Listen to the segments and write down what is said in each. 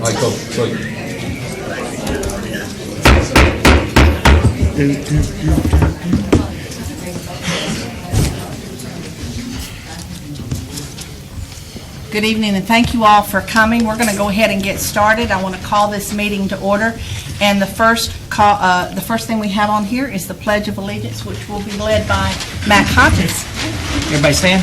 Michael, so Good evening, and thank you all for coming. We're going to go ahead and get started. I want to call this meeting to order, and the first thing we have on here is the Pledge of Allegiance, which will be led by Matt Hodges. Everybody stand.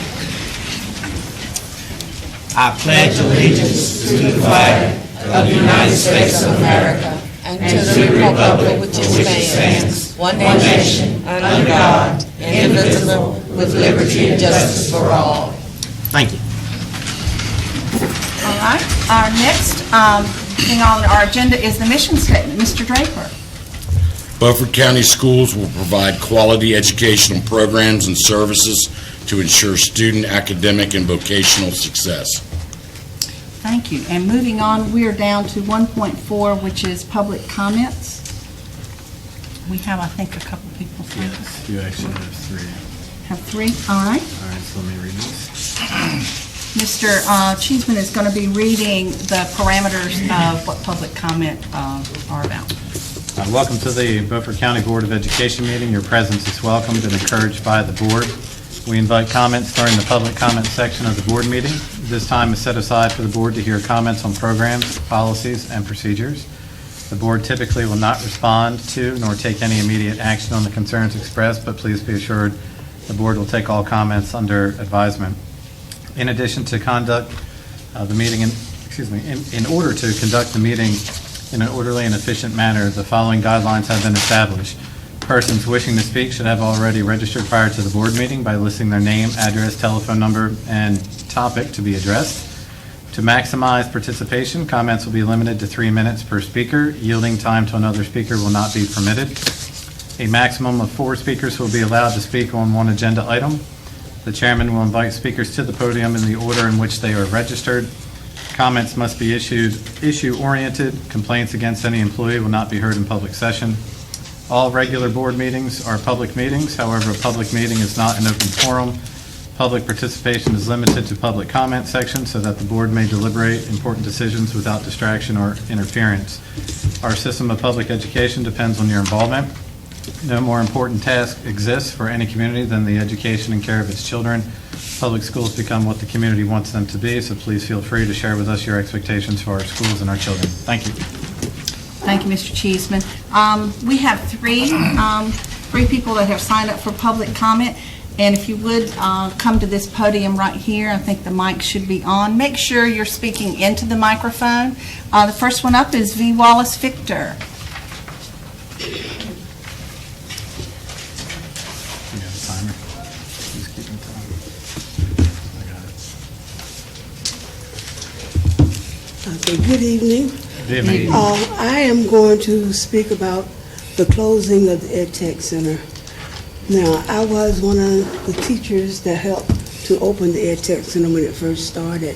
I pledge allegiance to the flag of the United States of America and to the republic which stands, one nation, under God, indivisible, with liberty and justice for all. Thank you. All right. Our next thing on our agenda is the mission statement. Mr. Draper. Beaufort County Schools will provide quality educational programs and services to ensure student academic and vocational success. Thank you. And moving on, we are down to 1.4, which is public comments. We have, I think, a couple people. Yes, you actually have three. Have three? All right. All right, so let me read this. Mr. Cheeseman is going to be reading the parameters of what public comment are about. Welcome to the Beaufort County Board of Education meeting. Your presence is welcomed and encouraged by the board. We invite comments during the public comment section of the board meeting. This time is set aside for the board to hear comments on programs, policies, and procedures. The board typically will not respond to nor take any immediate action on the concerns expressed, but please be assured the board will take all comments under advisement. In addition to conduct the meeting, in order to conduct the meeting in an orderly and efficient manner, the following guidelines have been established. Persons wishing to speak should have already registered prior to the board meeting by listing their name, address, telephone number, and topic to be addressed. To maximize participation, comments will be limited to 3 minutes per speaker. Yielding time to another speaker will not be permitted. A maximum of 4 speakers will be allowed to speak on one agenda item. The chairman will invite speakers to the podium in the order in which they are registered. Comments must be issue-oriented. Complaints against any employee will not be heard in public session. All regular board meetings are public meetings. However, a public meeting is not an open forum. Public participation is limited to public comment section so that the board may deliberate important decisions without distraction or interference. Our system of public education depends on your involvement. No more important task exists for any community than the education and care of its children. Public schools become what the community wants them to be, so please feel free to share with us your expectations for our schools and our children. Thank you. Thank you, Mr. Cheeseman. We have three people that have signed up for public comment, and if you would come to this podium right here, I think the mic should be on. Make sure you're speaking into the microphone. The first one up is V. Wallace Victor. Okay, good evening. Good evening. I am going to speak about the closing of the EdTech Center. Now, I was one of the teachers that helped to open the EdTech Center when it first started.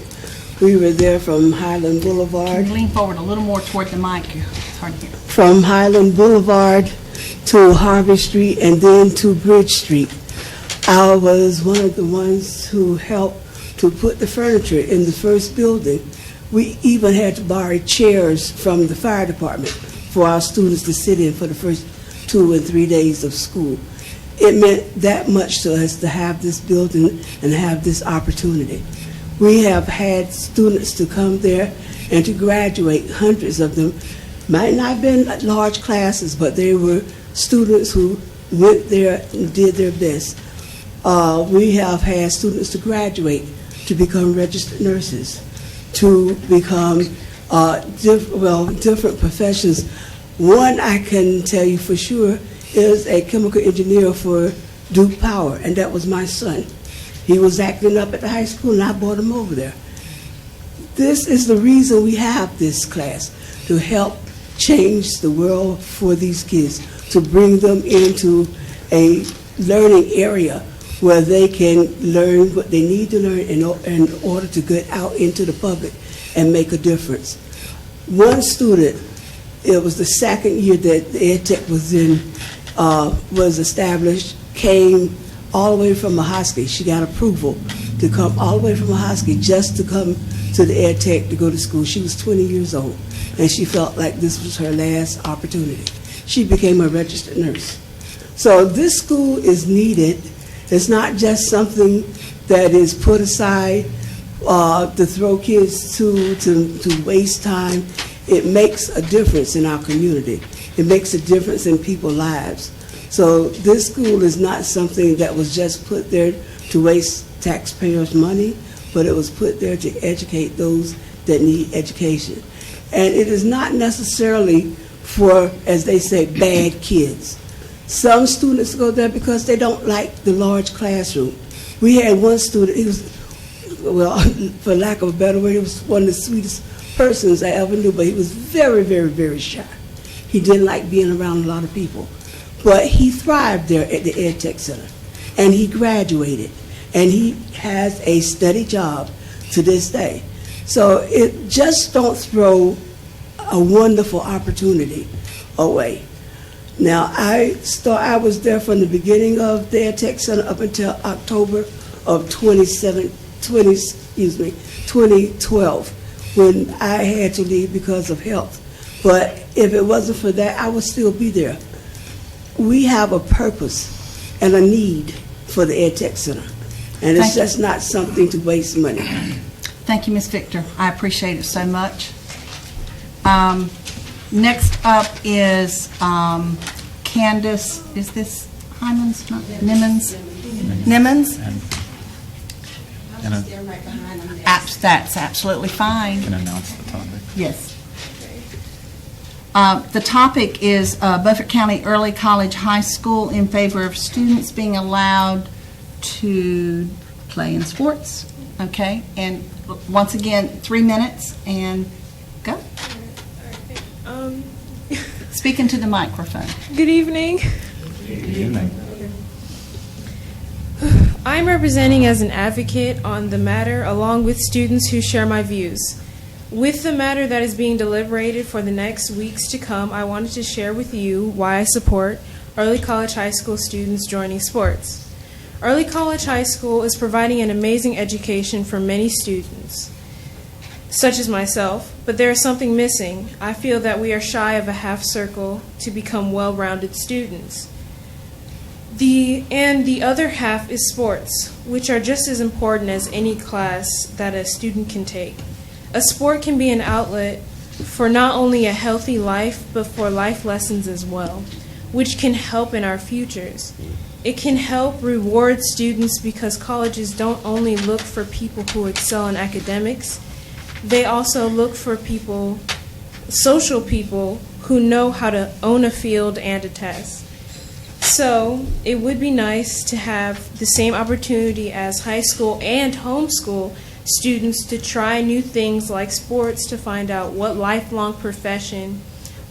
We were there from Highland Boulevard. Can you lean forward a little more toward the mic? It's hard to hear. From Highland Boulevard to Harvey Street and then to Bridge Street. I was one of the ones who helped to put the furniture in the first building. We even had to borrow chairs from the fire department for our students to sit in for the first 2 and 3 days of school. It meant that much to us to have this building and have this opportunity. We have had students to come there and to graduate, hundreds of them. Might not have been large classes, but they were students who went there and did their best. We have had students to graduate to become registered nurses, to become different professions. One I can tell you for sure is a chemical engineer for Duke Power, and that was my son. He was acting up at the high school, and I brought him over there. This is the reason we have this class, to help change the world for these kids, to bring them into a learning area where they can learn what they need to learn in order to get out into the public and make a difference. One student, it was the second year that the EdTech was established, came all the way from Mahoskey. She got approval to come all the way from Hosky just to come to the Ed Tech to go to school. She was 20 years old, and she felt like this was her last opportunity. She became a registered nurse. So this school is needed. It's not just something that is put aside to throw kids to waste time. It makes a difference in our community. It makes a difference in people's lives. So this school is not something that was just put there to waste taxpayers' money, but it was put there to educate those that need education. And it is not necessarily for, as they say, bad kids. Some students go there because they don't like the large classroom. We had one student, he was, well, for lack of a better word, he was one of the sweetest persons I ever knew, but he was very, very, very shy. He didn't like being around a lot of people. But he thrived there at the Ed Tech Center, and he graduated, and he has a steady job to this day. So it just don't throw a wonderful opportunity away. Now, I was there from the beginning of the Ed Tech Center up until October of 2012, when I had to leave because of health. But if it wasn't for that, I would still be there. We have a purpose and a need for the Ed Tech Center, and it's just not something to waste money. Thank you, Ms. Victor. I appreciate it so much. Next up is Candace, is this Hyman's, not Nimmons? Nimmons? And That's absolutely fine. can announce the topic. Yes. The topic is Beaufort County Early College High School in favor of students being allowed to play in sports. Okay, and once again, 3 minutes, and go. Speak into the microphone. Good evening. I'm representing as an advocate on the matter along with students who share my views. With the matter that is being deliberated for the next weeks to come, I wanted to share with you why I support early college high school students joining sports. Early college high school is providing an amazing education for many students, such as myself, but there is something missing. I feel that we are shy of a half circle to become well-rounded students. The other half is sports, which are just as important as any class that a student can take. A sport can be an outlet for not only a healthy life, but for life lessons as well, which can help in our futures. It can help reward students because colleges don't only look for people who excel in academics, they also look for people, social people, who know how to own a field and a test. So it would be nice to have the same opportunity as high school and homeschool students to try new things like sports to find out what lifelong profession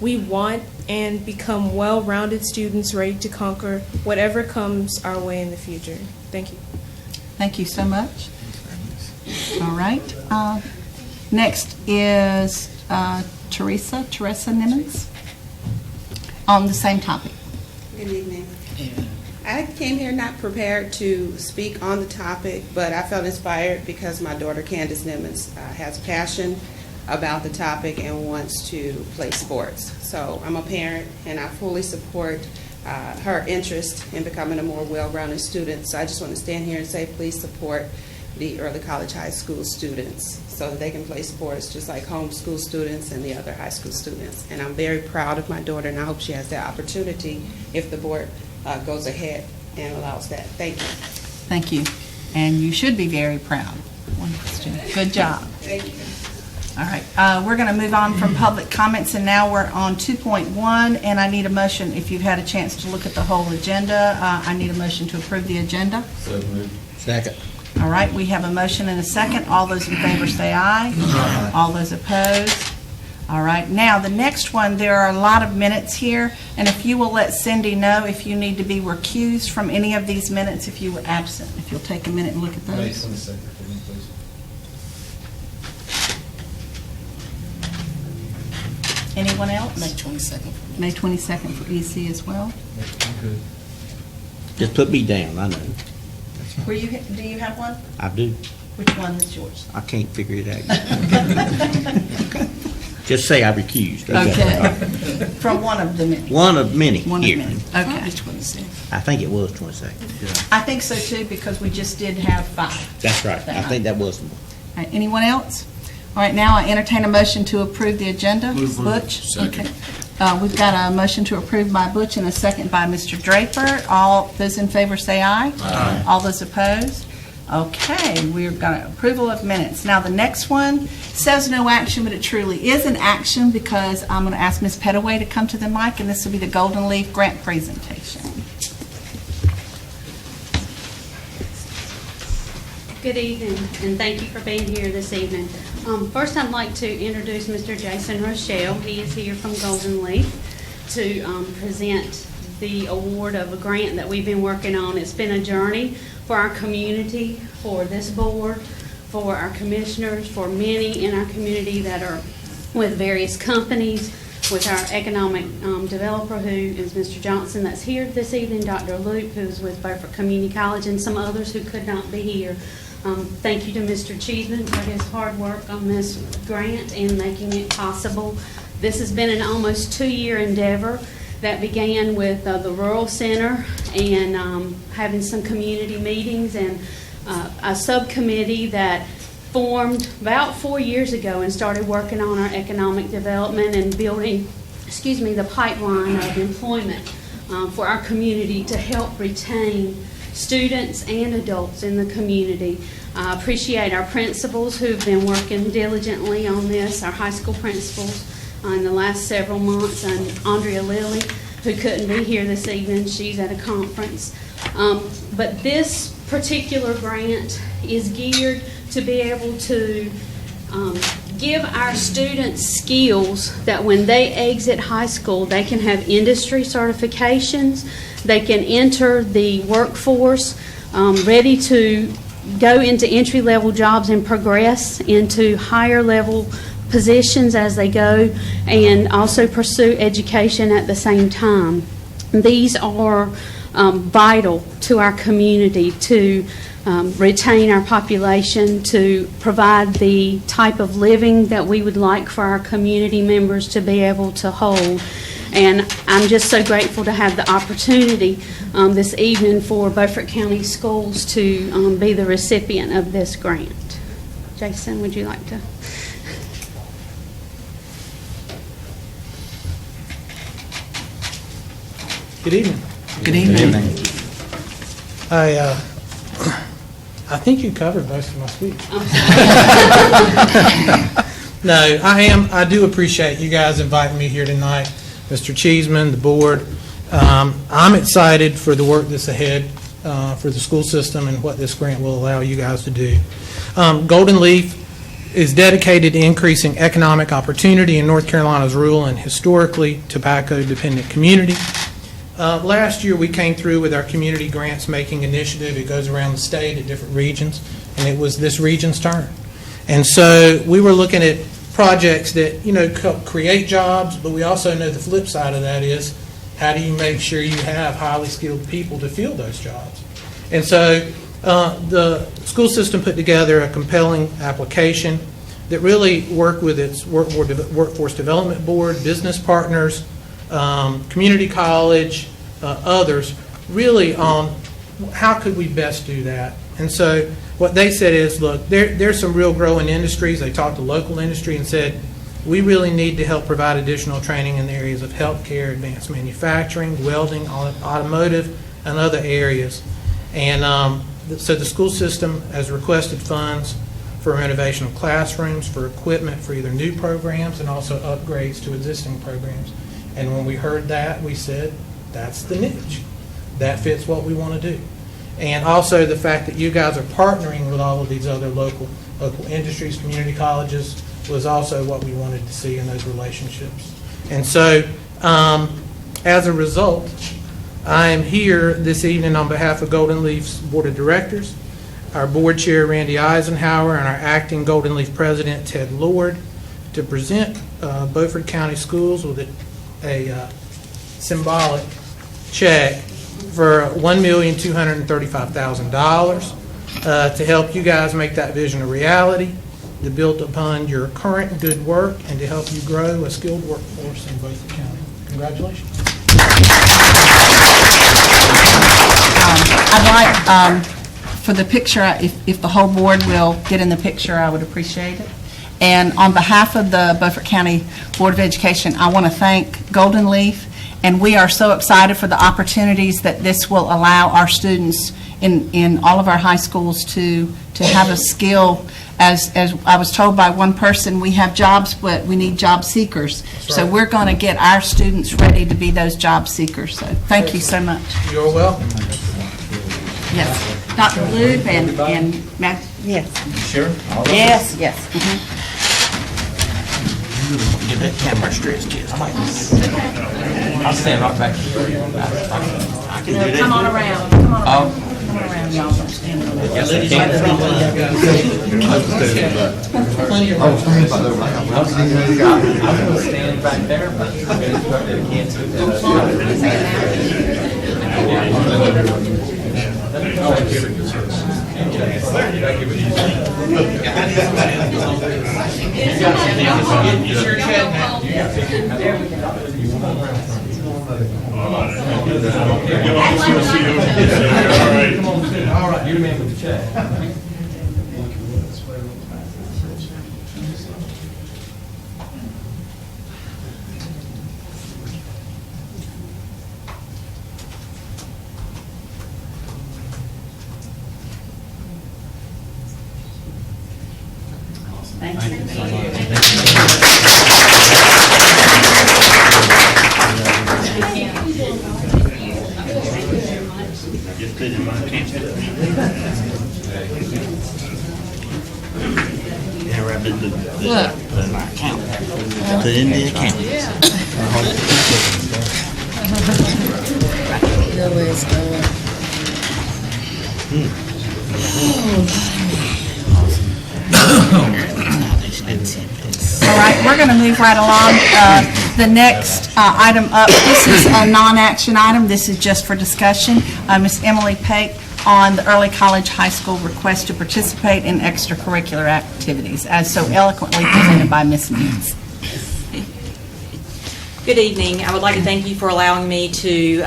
we want and become well-rounded students ready to conquer whatever comes our way in the future. Thank you. Thank you so much. All right. Next is Teresa Nimmons on the same topic. Good evening. I came here not prepared to speak on the topic, but I felt inspired because my daughter Candace Nimmons has passion about the topic and wants to play sports. So I'm a parent and I fully support her interest in becoming a more well-rounded student. So I just want to stand here and say please support the early college high school students so that they can play sports just like homeschool students and the other high school students. And I'm very proud of my daughter, and I hope she has that opportunity if the board goes ahead and allows that. Thank you. Thank you. And you should be very proud. Wonderful student. Good job. Thank you. All right. We're going to move on from public comments, and now we're on 2.1, and I need a motion. If you've had a chance to look at the whole agenda, I need a motion to approve the agenda. So moved. Second. All right, we have a motion and a second. All those in favor say aye. Aye. All those opposed? All right, now the next one, there are a lot of minutes here, and if you will let Cindy know if you need to be recused from any of these minutes if you were absent, if you'll take a minute and look at those. May 22nd for me, please. Anyone else? May 22nd. May 22nd for EC as well. I'm good. Just put me down, I know. That's Do you have one? I do. Which one is yours? I can't figure it out yet. Just say I recused. Okay. From one of the many. One of many One of here. many. Okay. I think it was 22nd. I think so too, because we just did have 5. That's right. I think that was the one. All right, anyone else? All right, now I entertain a motion to approve the agenda. Butch? Second. Okay. We've got a motion to approve by Butch and a second by Mr. Draper. All those in favor say aye. Aye. All those opposed? Okay, we're going to approval of minutes. Now, the next one says no action, but it truly is an action because I'm going to ask Ms. Pettaway to come to the mic, and this will be the Golden Leaf grant presentation. Good evening, and thank you for being here this evening. First, I'd like to introduce Mr. Jason Rochelle. He is here from Golden Leaf to present the award of a grant that we've been working on. It's been a journey for our community, for this board, for our commissioners, for many in our community that are with various companies, with our economic developer, who is Mr. Johnson, that's here this evening, Dr. Luke, who's with Beaufort Community College, and some others who could not be here. Thank you to Mr. Cheeseman for his hard work on this grant and making it possible. This has been an almost 2-year endeavor that began with the Rural Center and having some community meetings and a subcommittee that formed about 4 years ago and started working on our economic development and building, the pipeline of employment for our community to help retain students and adults in the community. I appreciate our principals who've been working diligently on this, our high school principals in the last several months, and Andrea Lilly, who couldn't be here this evening. She's at a conference. But this particular grant is geared to be able to give our students skills that when they exit high school, they can have industry certifications, they can enter the workforce ready to go into entry-level jobs and progress into higher-level positions as they go, and also pursue education at the same time. These are vital to our community to retain our population, to provide the type of living that we would like for our community members to be able to hold. And I'm just so grateful to have the opportunity this evening for Beaufort County Schools to be the recipient of this grant. Jason, would you like to? Good evening. Good evening. I think you covered most of my speech. No, I do appreciate you guys inviting me here tonight, Mr. Cheeseman, the board. I'm excited for the work that's ahead for the school system and what this grant will allow you guys to do. Golden Leaf is dedicated to increasing economic opportunity in North Carolina's rural and historically tobacco-dependent community. Last year, we came through with our community grants making initiative. It goes around the state at different regions, and it was this region's turn. And so we were looking at projects that, create jobs, but we also know the flip side of that is how do you make sure you have highly skilled people to fill those jobs? And so the school system put together a compelling application that really worked with its workforce development board, business partners, community college, others, really on how could we best do that. And so what they said is, look, there's some real growing industries. They talked to local industry and said, we really need to help provide additional training in the areas of healthcare, advanced manufacturing, welding, automotive, and other areas. And so the school system has requested funds for renovation of classrooms, for equipment for either new programs and also upgrades to existing programs. And when we heard that, we said, that's the niche. That fits what we want to do. And also the fact that you guys are partnering with all of these other local industries, community colleges, was also what we wanted to see in those relationships. And so as a result, I am here this evening on behalf of Golden Leaf's Board of Directors, our Board Chair, Randy Eisenhower, and our Acting Golden Leaf President, Ted Lord, to present Beaufort County Schools with a symbolic check for $1,235,000 to help you guys make that vision a reality, to build upon your current good work, and to help you grow a skilled workforce in Beaufort County. Congratulations. I'd like, for the picture, if the whole board will get in the picture, I would appreciate it. And on behalf of the Beaufort County Board of Education, I want to thank Golden Leaf, and we are so excited for the opportunities that this will allow our students in all of our high schools to have a skill. As I was told by one person, we have jobs, but we need job seekers. So we're going to get our students ready to be those job seekers. So thank you so much. You're welcome. Yes. Dr. Loop and Matt, yes. Sure? Yes, yes. Get that camera stretched, kids. I'll stand right back here. I can do that. Come on around, come on around. Come on around, y'all. Don't stand over there. I was going to stand back there, but I can't do All right, you're the man with the check. Thank you. Just put it in my account. Yeah, right, but my account. Put it in the account. Know where it's going. All right, we're going to move right along. The next item up, this is a non-action item. This is just for discussion. Ms. Emily Pape on the early college high school request to participate in extracurricular activities, as so eloquently presented by Ms. Means. Good evening. I would like to thank you for allowing me to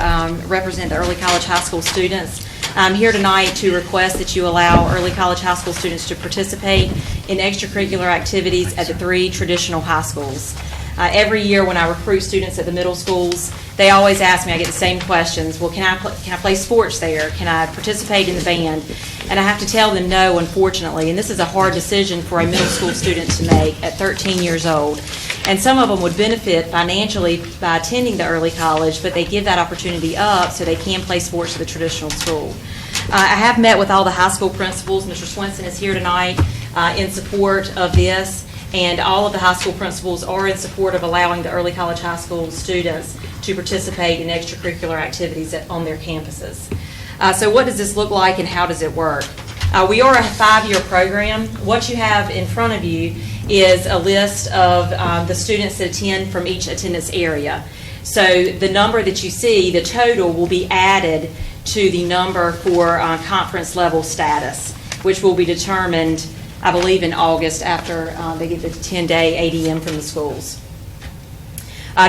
represent the early college high school students. I'm here tonight to request that you allow early college high school students to participate in extracurricular activities at the 3 traditional high schools. Every year when I recruit students at the middle schools, they always ask me, I get the same questions, well, can I play sports there? Can I participate in the band? And I have to tell them no, unfortunately. And this is a hard decision for a middle school student to make at 13 years old. And some of them would benefit financially by attending the early college, but they give that opportunity up so they can play sports at the traditional school. I have met with all the high school principals. Mr. Swenson is here tonight in support of this, and all of the high school principals are in support of allowing the early college high school students to participate in extracurricular activities on their campuses. So what does this look like and how does it work? We are a 5-year program. What you have in front of you is a list of the students that attend from each attendance area. So the number that you see, the total, will be added to the number for conference level status, which will be determined, I believe, in August after they get the 10-day ADM from the schools.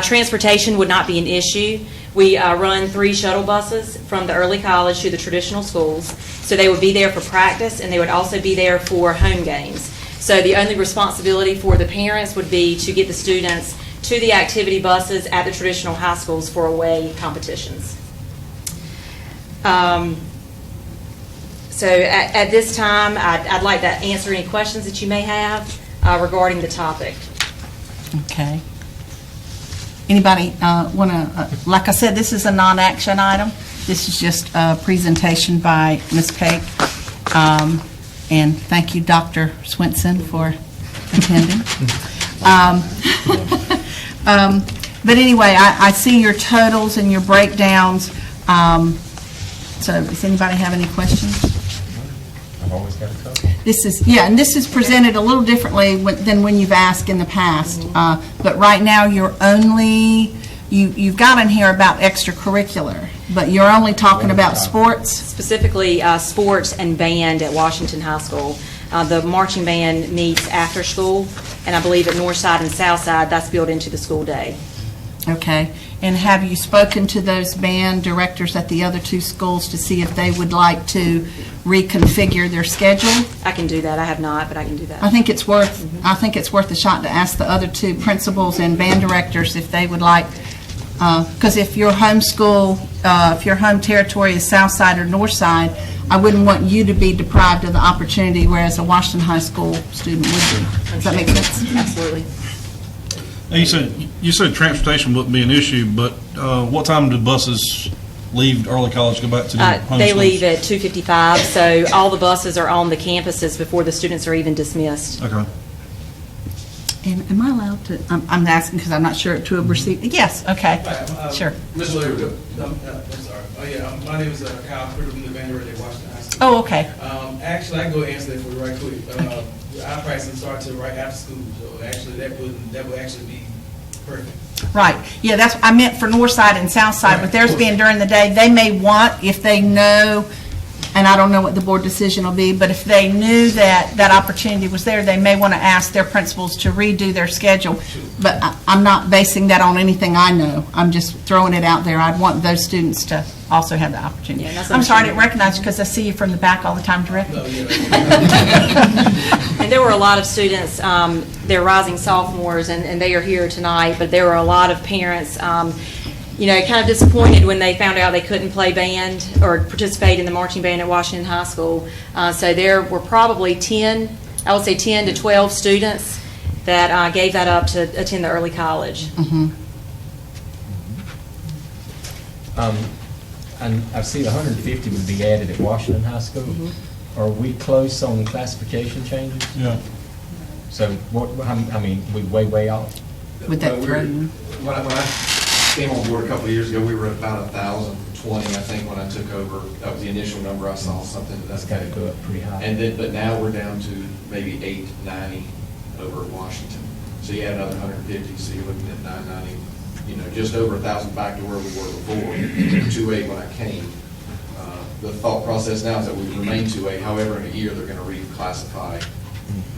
Transportation would not be an issue. We run 3 shuttle buses from the early college to the traditional schools. So they would be there for practice, and they would also be there for home games. So the only responsibility for the parents would be to get the students to the activity buses at the traditional high schools for away competitions. So at this time, I'd like to answer any questions that you may have regarding the topic. Okay. Anybody want to, like I said, this is a non-action item. This is just a presentation by Ms. Pape. And thank you, Dr. Swenson, for attending. But anyway, I see your totals and your breakdowns. So does anybody have any questions? I've always got a couple. This is, yeah, and this is presented a little differently than when you've asked in the past. But right now, you've got in here about extracurricular. But you're only talking about sports? Specifically, sports and band at Washington High School. The marching band meets after school, and I believe at Northside and Southside, that's built into the school day. Okay. And have you spoken to those band directors at the other two schools to see if they would like to reconfigure their schedule? I can do that. I have not, but I can do that. I think it's worth a shot to ask the other two principals and band directors if they would like, because if your home school, if your home territory is Southside or Northside, I wouldn't want you to be deprived of the opportunity, whereas a Washington High School student would be. Does that make sense? Absolutely. Now, you said transportation wouldn't be an issue, but what time do buses leave early college to go back to their home They schools? leave at 2:55, so all the buses are on the campuses before the students are even dismissed. Okay. And am I allowed to, I'm asking because I'm not sure to have received, yes, okay, sure. Mr. Larry, I'm sorry. Oh, yeah, my name is Kyle Critter from the band director at Washington High School. Oh, okay. Actually, I can go ahead and answer that for you right quick. Our practicing starts right after school, so actually that would actually be perfect. Right, yeah, that's, I meant for Northside and Southside, with theirs being during the day, they may want, if they know, and I don't know what the board decision will be, but if they knew that that opportunity was there, they may want to ask their principals to redo their schedule. But I'm not basing that on anything I know. I'm just throwing it out there. I'd want those students to also have the opportunity. Yeah, that's I'm sorry, I didn't recognize you because I see you from the back all the time directly. And there were a lot of students, they're rising sophomores, and they are here tonight, but there were a lot of parents, kind of disappointed when they found out they couldn't play band or participate in the marching band at Washington High School. So there were probably 10 to 12 students that gave that up to attend the early college. And I see 150 would be added at Washington High School. Are we close on classification changes? Yeah. So we way off? With that When I came on board a couple of years ago, we were at about 1,020, I think, when I took over. That was the initial number I saw, something to that That's got to go up pretty high. And then, but now we're down to maybe 890 over at Washington. So you add another 150, so you're looking at 990, just over 1,000 back to where we were before, 2A when I came. The thought process now is that we remain 2A, however, in a year they're going to reclassify.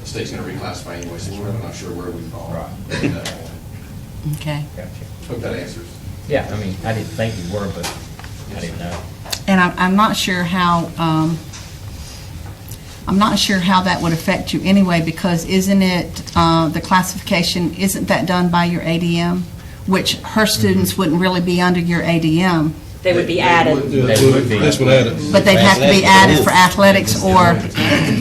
The state's going to reclassify anyway, so we're not sure where we fall. Right. Okay. Gotcha. Hope that answers. Yeah, I didn't think you were, but I didn't know. And I'm not sure how, that would affect you anyway, because isn't it, the classification, isn't that done by your ADM? Which her students wouldn't really be under your ADM. They would be added. They would be. That's what added. But they'd have to be added for athletics, or,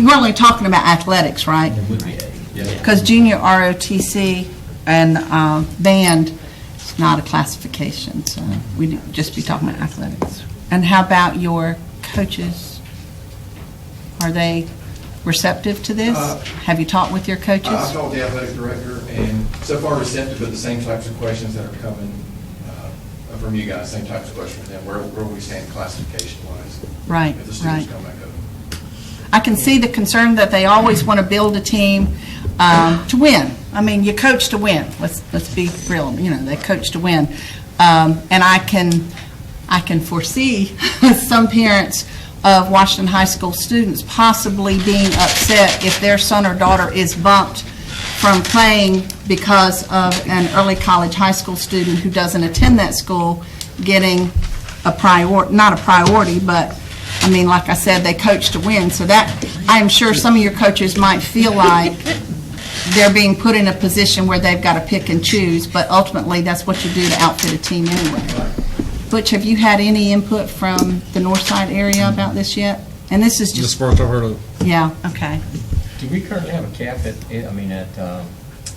we're only talking about athletics, right? It would be added. Because junior ROTC and band is not a classification, so we'd just be talking about athletics. And how about your coaches? Are they receptive to this? Have you talked with your coaches? I've talked to the athletic director, and so far receptive, but the same types of questions that are coming from you guys, same types of questions from them, where we stand classification-wise. Right, If the students right. come back up. I can see the concern that they always want to build a team to win. I mean, you coach to win. Let's be real. They coach to win, and I can foresee some parents of Washington High School students possibly being upset if their son or daughter is bumped from playing because of an early college high school student who doesn't attend that school getting not a priority, but I mean, like I said, they coach to win. So that, I'm sure some of your coaches might feel like they're being put in a position where they've got to pick and choose, but ultimately that's what you do to outfit a team anyway. Butch, have you had any input from the north side area about this yet? And this is just... first I've heard of it. Yeah, okay. Do we currently have a cap at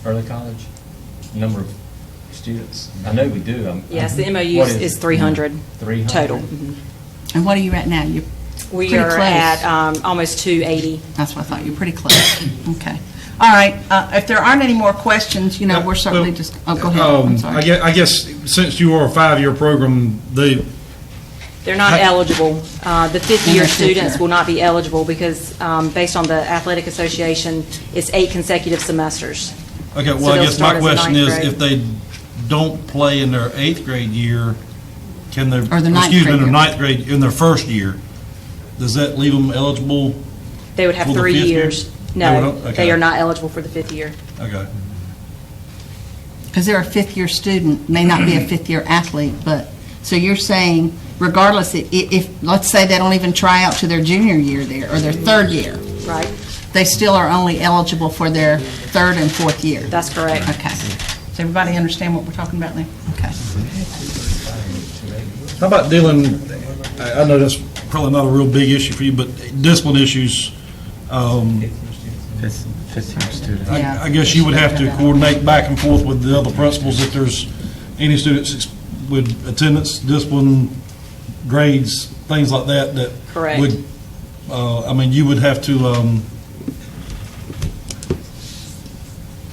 early college? Number of students? I know we do. Yes, the MOU is 300 300 total. And what are you at now? You're We pretty are close. at almost 280. That's what I thought. You're pretty close. Okay. All right. If there aren't any more questions, we're certainly just... Oh, go ahead. I'm sorry. I guess since you are a 5-year program, They're not eligible. The fifth-year students will not be eligible because, based on the Athletic Association, it's 8 consecutive semesters. Okay, well, So I they'll guess start my as a question ninth is, grade. if they don't play in their 8th grade year, can their, Or the ninth excuse me, in grade their year. ninth grade, in their first year, does that leave them eligible? They would have For the 3 fifth year? years. They No, would- okay. they are not eligible for the 5th year. Okay. Because they're a fifth-year student, may not be a fifth-year athlete, but, so you're saying regardless, if, let's say they don't even try out to their junior year there, or their third year, Right. they still are only eligible for their third and fourth year? That's correct. Okay. Does everybody understand what we're talking about there? Okay. How about dealing, I know that's probably not a real big issue for you, but discipline issues, Fifth-year student. Yeah. I guess you would have to coordinate back and forth with the other principals if there's any students with attendance, discipline, grades, things like that, that Correct. would, I mean, you would have to,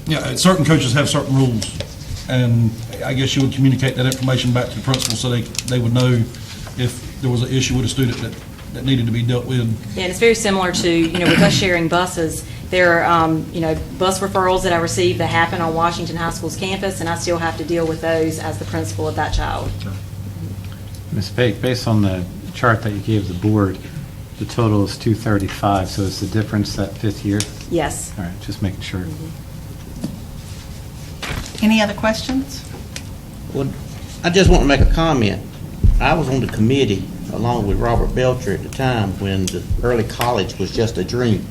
yeah, certain coaches have certain rules, and I guess you would communicate that information back to the principal so they would know if there was an issue with a student that needed to be dealt with. Yeah, and it's very similar to, with us sharing buses, there are, bus referrals that I receive that happen on Washington High School's campus, and I still have to deal with those as the principal of that child. Ms. Bake, based on the chart that you gave the board, the total is 235, so is the difference that 5th year? Yes. All right, just making sure. Any other questions? Well, I just want to make a comment. I was on the committee along with Robert Belcher at the time when the early college was just a dream.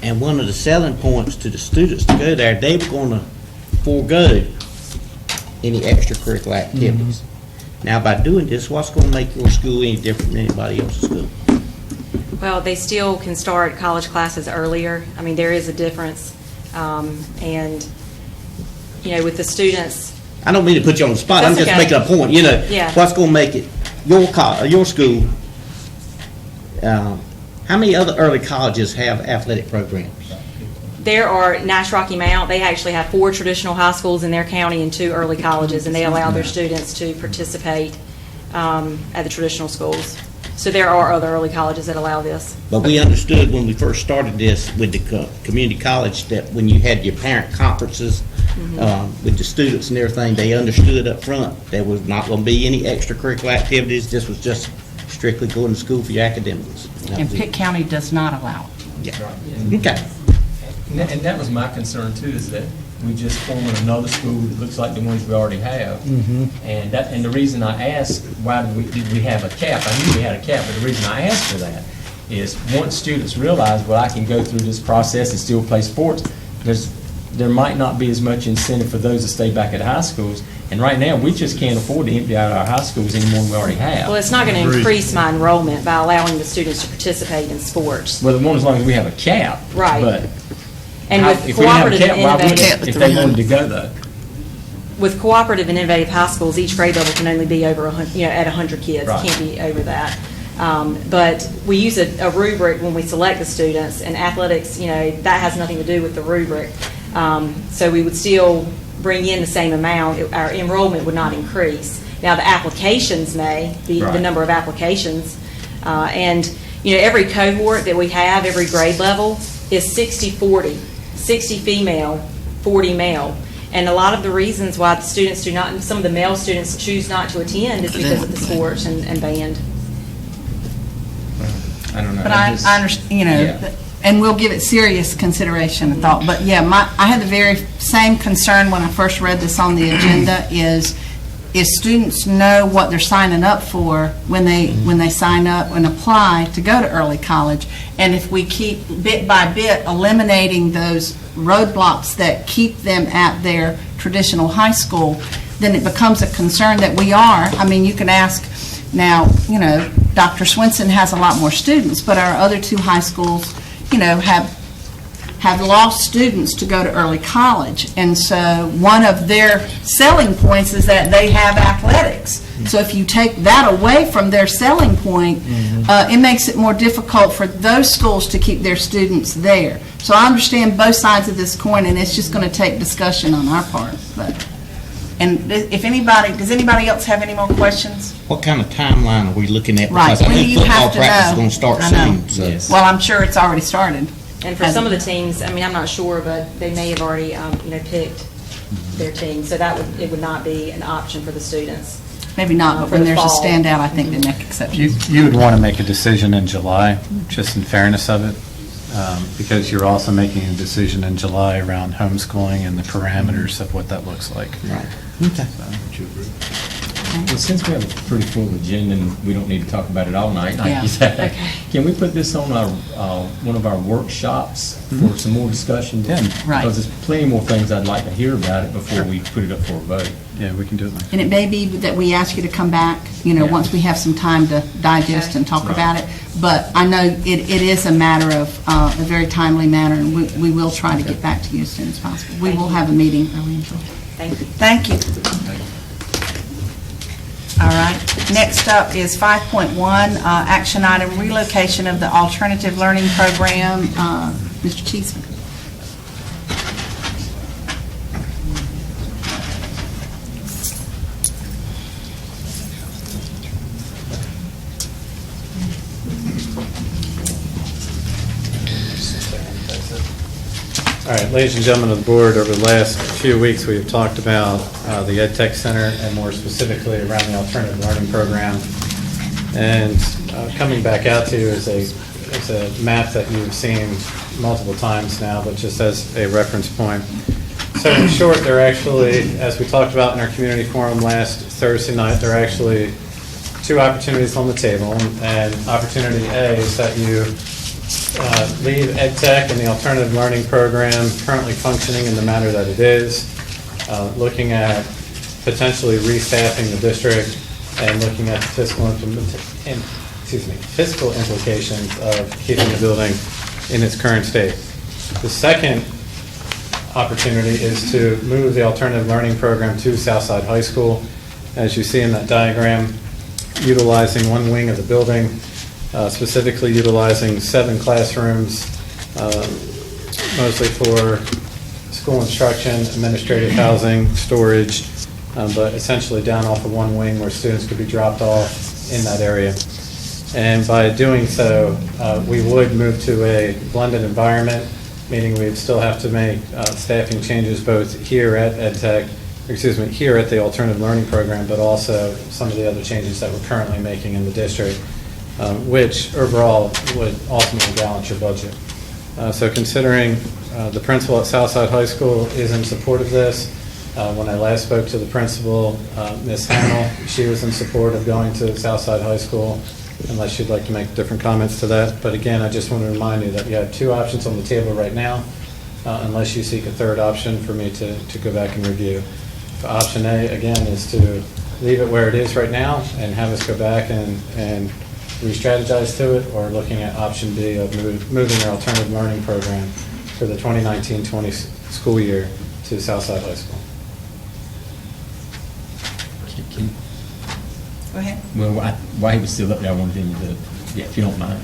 And one of the selling points to the students to go there, they were going to forego any extracurricular activities. Now, by doing this, what's going to make your school any different than anybody else's school? Well, they still can start college classes earlier. I mean, there is a difference. And, with the students, I don't mean to put you on the spot. That's I'm just okay. making a point. Yeah. What's going to make it your school? How many other early colleges have athletic programs? there are Nash Rocky Mount, they actually have 4 traditional high schools in their county and 2 early colleges, and they allow their students to participate at the traditional schools. So there are other early colleges that allow this. But we understood when we first started this with the community college that when you had your parent conferences with the students and everything, they understood up front there was not going to be any extracurricular activities. This was just strictly going to school for your academics. And Pitt County does not allow it. Yeah. Okay. And that was my concern too, is that we just forming another school that looks like the ones we already have. And the reason I asked, why did we have a cap? I knew we had a cap, but the reason I asked for that is once students realize, well, I can go through this process and still play sports, there might not be as much incentive for those to stay back at high schools. And right now, we just can't afford to empty out our high schools any more than we already have. Well, it's not going to increase my enrollment by allowing the students to participate in sports. Well, the one as long as we have a cap. Right. But And with if we didn't have a cooperative cap, and why would innovative, if they wanted to go though? with cooperative and innovative high schools, each grade level can only be over at 100 kids. Right. It can't be over that. But we use a rubric when we select the students, and athletics, that has nothing to do with the rubric. So we would still bring in the same amount. Our enrollment would not increase. Now, the applications may, the Right. number of applications, and every cohort that we have, every grade level is 60-40, 60 female, 40 male. And a lot of the reasons why the students do not, some of the male students choose not to attend is because of the sports and band. I don't know. But I understand, and we'll give it serious consideration and thought. But yeah, I had the very same concern when I first read this on the agenda is students know what they're signing up for when they sign up and apply to go to early college. And if we keep bit by bit eliminating those roadblocks that keep them at their traditional high school, then it becomes a concern that we are. I mean, you can ask now, Dr. Swenson has a lot more students, but our other 2 high schools, have lost students to go to early college. And so one of their selling points is that they have athletics. So if you take that away from their selling point, it makes it more difficult for those schools to keep their students there. So I understand both sides of this coin, and it's just going to take discussion on our part. And does anybody else have any more questions? What kind of timeline are we looking at? Right. Because I When do think you have football to practice is know? going to start I know. soon. So. Well, I'm sure it's already started. And for some of the teams, I mean, I'm not sure, but they may have already, picked their team, so it would not be an option for the students. maybe not, but For when the there's a fall. standout, I think they make exceptions. You would want to make a decision in July, just in fairness of it, because you're also making a decision in July around homeschooling and the parameters of what that looks like. Right. Okay. Well, since we have a pretty full agenda and we don't need to talk about it all night, like Yeah. you said, Okay. can we put this on our, one of our workshops for some more discussion? Yeah. Right. Because there's plenty more things I'd like to hear about it before we put it up for a vote. Yeah, we can do it like And it may be that we ask you to come back, Yeah. once we have some time to digest and talk Right. about it. But I know it is a matter of, a very timely matter, and we will try to get back to you as soon as possible. We will have a meeting early in July. Thank you. Thank you. All right. Next up is 5.1, action item, relocation of the alternative learning program. Mr. Cheeseman. All right, ladies and gentlemen of the board, over the last few weeks, we have talked about the Ed Tech Center and more specifically around the alternative learning program. And coming back out to you is a map that you've seen multiple times now, but just as a reference point. So in short, there are actually, as we talked about in our community forum last Thursday night, there are actually two opportunities on the table. And opportunity A is that you leave Ed Tech and the alternative learning program currently functioning in the manner that it is, looking at potentially restaffing the district and looking at the fiscal implications of keeping the building in its current state. The second opportunity is to move the alternative learning program to Southside High School, as you see in that diagram, utilizing one wing of the building, specifically utilizing 7 classrooms, mostly for school instruction, administrative housing, storage, but essentially down off of one wing where students could be dropped off in that area. And by doing so, we would move to a blended environment, meaning we'd still have to make staffing changes both here at EdTech, here at the alternative learning program, but also some of the other changes that we're currently making in the district, which overall would ultimately balance your budget. So considering the principal at Southside High School is in support of this, when I last spoke to the principal, Ms. Hamill, she was in support of going to Southside High School, unless you'd like to make different comments to that. But again, I just want to remind you that you have 2 options on the table right now, unless you seek a third option for me to go back and review. Option A, again, is to leave it where it is right now and have us go back and re-strategize to it, or looking at option B of moving our alternative learning program for the 2019-20 school year to Southside High School. Go ahead. Well, while he was still up there, I wanted him to, yeah, if you don't mind.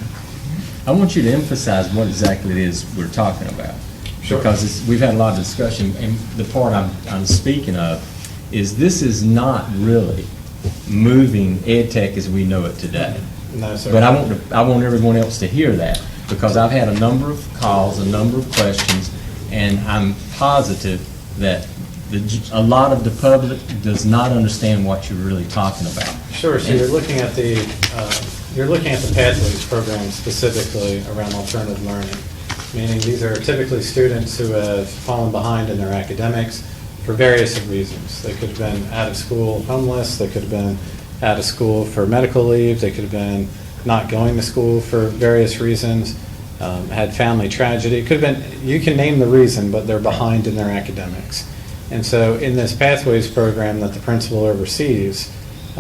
I want you to emphasize what exactly it is we're talking about. Sure. Because we've had a lot of discussion, and the part I'm speaking of is this is not really moving EdTech as we know it today. No, sir. But I want everyone else to hear that, because I've had a number of calls, a number of questions, and I'm positive that a lot of the public does not understand what you're really talking about. Sure. So you're looking at the Pathways program specifically around alternative learning, meaning these are typically students who have fallen behind in their academics for various reasons. They could have been out of school homeless. They could have been out of school for medical leave. They could have been not going to school for various reasons. Had family tragedy. It could have been, you can name the reason, but they're behind in their academics. And so in this Pathways program that the principal oversees,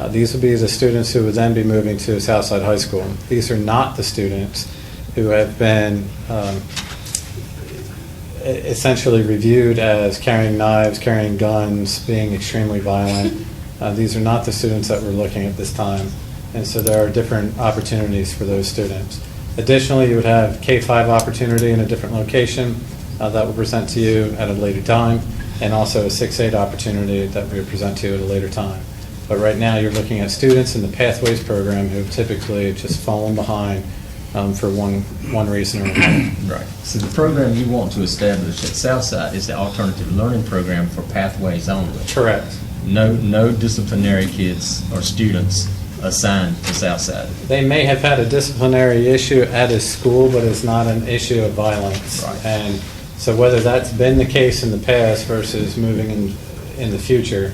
these will be the students who would then be moving to Southside High School. These are not the students who have been essentially reviewed as carrying knives, carrying guns, being extremely violent. These are not the students that we're looking at this time. And so there are different opportunities for those students. Additionally, you would have K-5 opportunity in a different location that will present to you at a later time, and also a 6-8 opportunity that we would present to you at a later time. But right now, you're looking at students in the Pathways program who have typically just fallen behind for one reason or another. Right. So the program you want to establish at Southside is the alternative learning program for Pathways only. Correct. No disciplinary kids or students assigned to Southside. They may have had a disciplinary issue at his school, but it's not an issue of violence. Right. And so whether that's been the case in the past versus moving in the future,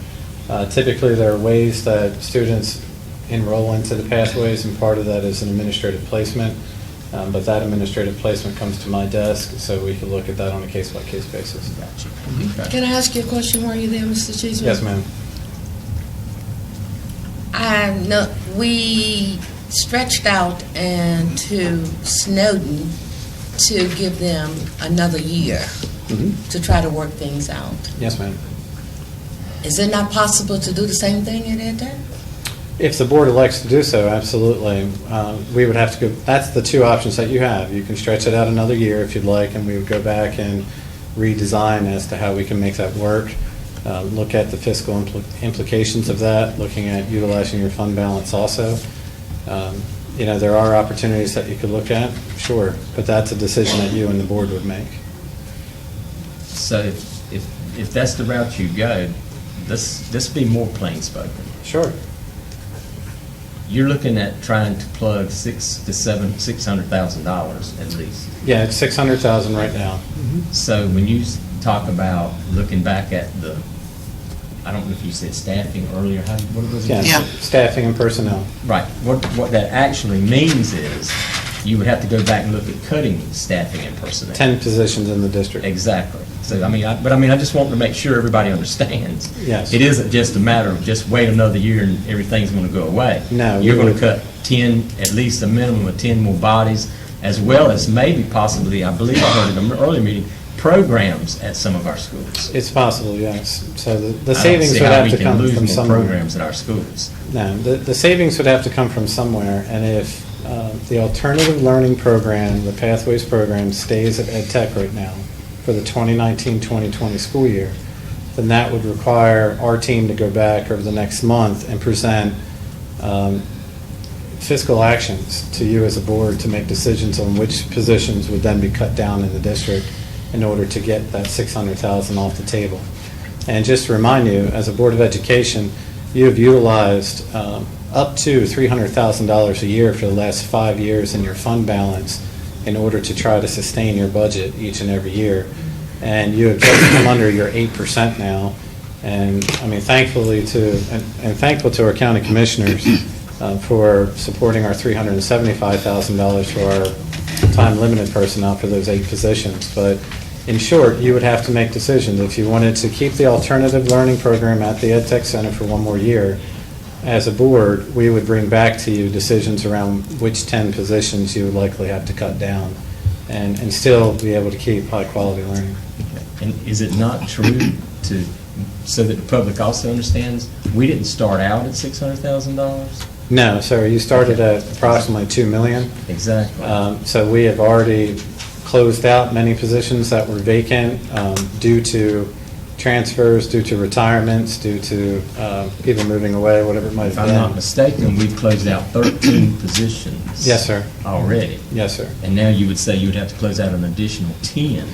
typically there are ways that students enroll into the pathways, and part of that is an administrative placement. But that administrative placement comes to my desk, so we can look at that on a case-by-case basis. Okay. Can I ask you a question while you're there, Mr. Cheeseman? Yes, ma'am. I know we stretched out and to Snowden to give them another year to try to work things out. Yes, ma'am. Is it not possible to do the same thing at EdTech? If the board elects to do so, absolutely. We would have to go, that's the two options that you have. You can stretch it out another year if you'd like, and we would go back and redesign as to how we can make that work. Look at the fiscal implications of that, looking at utilizing your fund balance also. There are opportunities that you could look at, sure, but that's a decision that you and the board would make. So if that's the route you go, let's be more plain spoken. Sure. You're looking at trying to plug $600,000 at least. Yeah, it's 600,000 right now. So when you talk about looking back at I don't know if you said staffing earlier, what was it? Yeah, staffing and personnel. Right. What that actually means is you would have to go back and look at cutting staffing and personnel. 10 positions in the district. Exactly. So, I just want to make sure everybody understands. Yes. It isn't just a matter of just wait another year and everything's going to go away. No. You're going to cut 10, at least a minimum of 10 more bodies, as well as maybe possibly, I believe I heard in the earlier meeting, programs at some of our schools. It's possible, yes. So the I don't savings see would how have we to can come lose from more somewhere. programs at our schools. No, the savings would have to come from somewhere, and if the alternative learning program, the Pathways program, stays at EdTech right now for the 2019-2020 school year, then that would require our team to go back over the next month and present fiscal actions to you as a board to make decisions on which positions would then be cut down in the district in order to get that $600,000 off the table. And just to remind you, as a Board of Education, you have utilized up to $300,000 a year for the last 5 years in your fund balance in order to try to sustain your budget each and every year. And you have just come under your 8% now. And thankful to our county commissioners for supporting our $375,000 for our time-limited personnel for those 8 positions. But in short, you would have to make decisions. If you wanted to keep the alternative learning program at the EdTech Center for one more year, as a board, we would bring back to you decisions around which 10 positions you would likely have to cut down and still be able to keep high-quality learning. Okay. And is it not true so that the public also understands, we didn't start out at $600,000? No, sir. You started at approximately $2 million. Exactly. So we have already closed out many positions that were vacant due to transfers, due to retirements, due to people moving away, whatever it might If have I'm been. not mistaken, we've closed out 13 positions. Yes, sir. Already. Yes, sir. And now you would say you would have to close out an additional 10.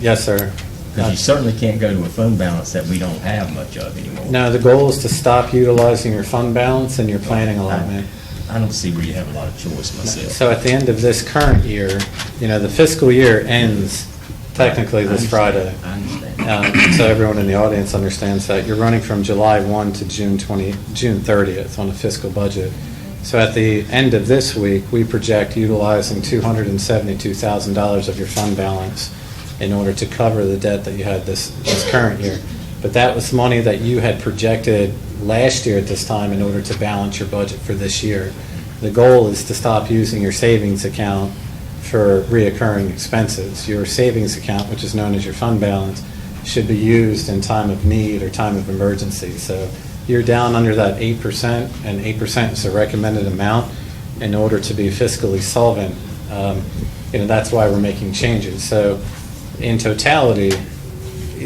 Yes, sir. Because you certainly can't go to a fund balance that we don't have much of anymore. No, the goal is to stop utilizing your fund balance and your planning allotment. I don't see where you have a lot of choice myself. So at the end of this current year, the fiscal year ends technically this Friday. I understand. So everyone in the audience understands that. You're running from July 1 to June 30th on a fiscal budget. So at the end of this week, we project utilizing $272,000 of your fund balance in order to cover the debt that you had this current year. But that was money that you had projected last year at this time in order to balance your budget for this year. The goal is to stop using your savings account for reoccurring expenses. Your savings account, which is known as your fund balance, should be used in time of need or time of emergency. So you're down under that 8%, and 8% is the recommended amount in order to be fiscally solvent. That's why we're making changes. So in totality,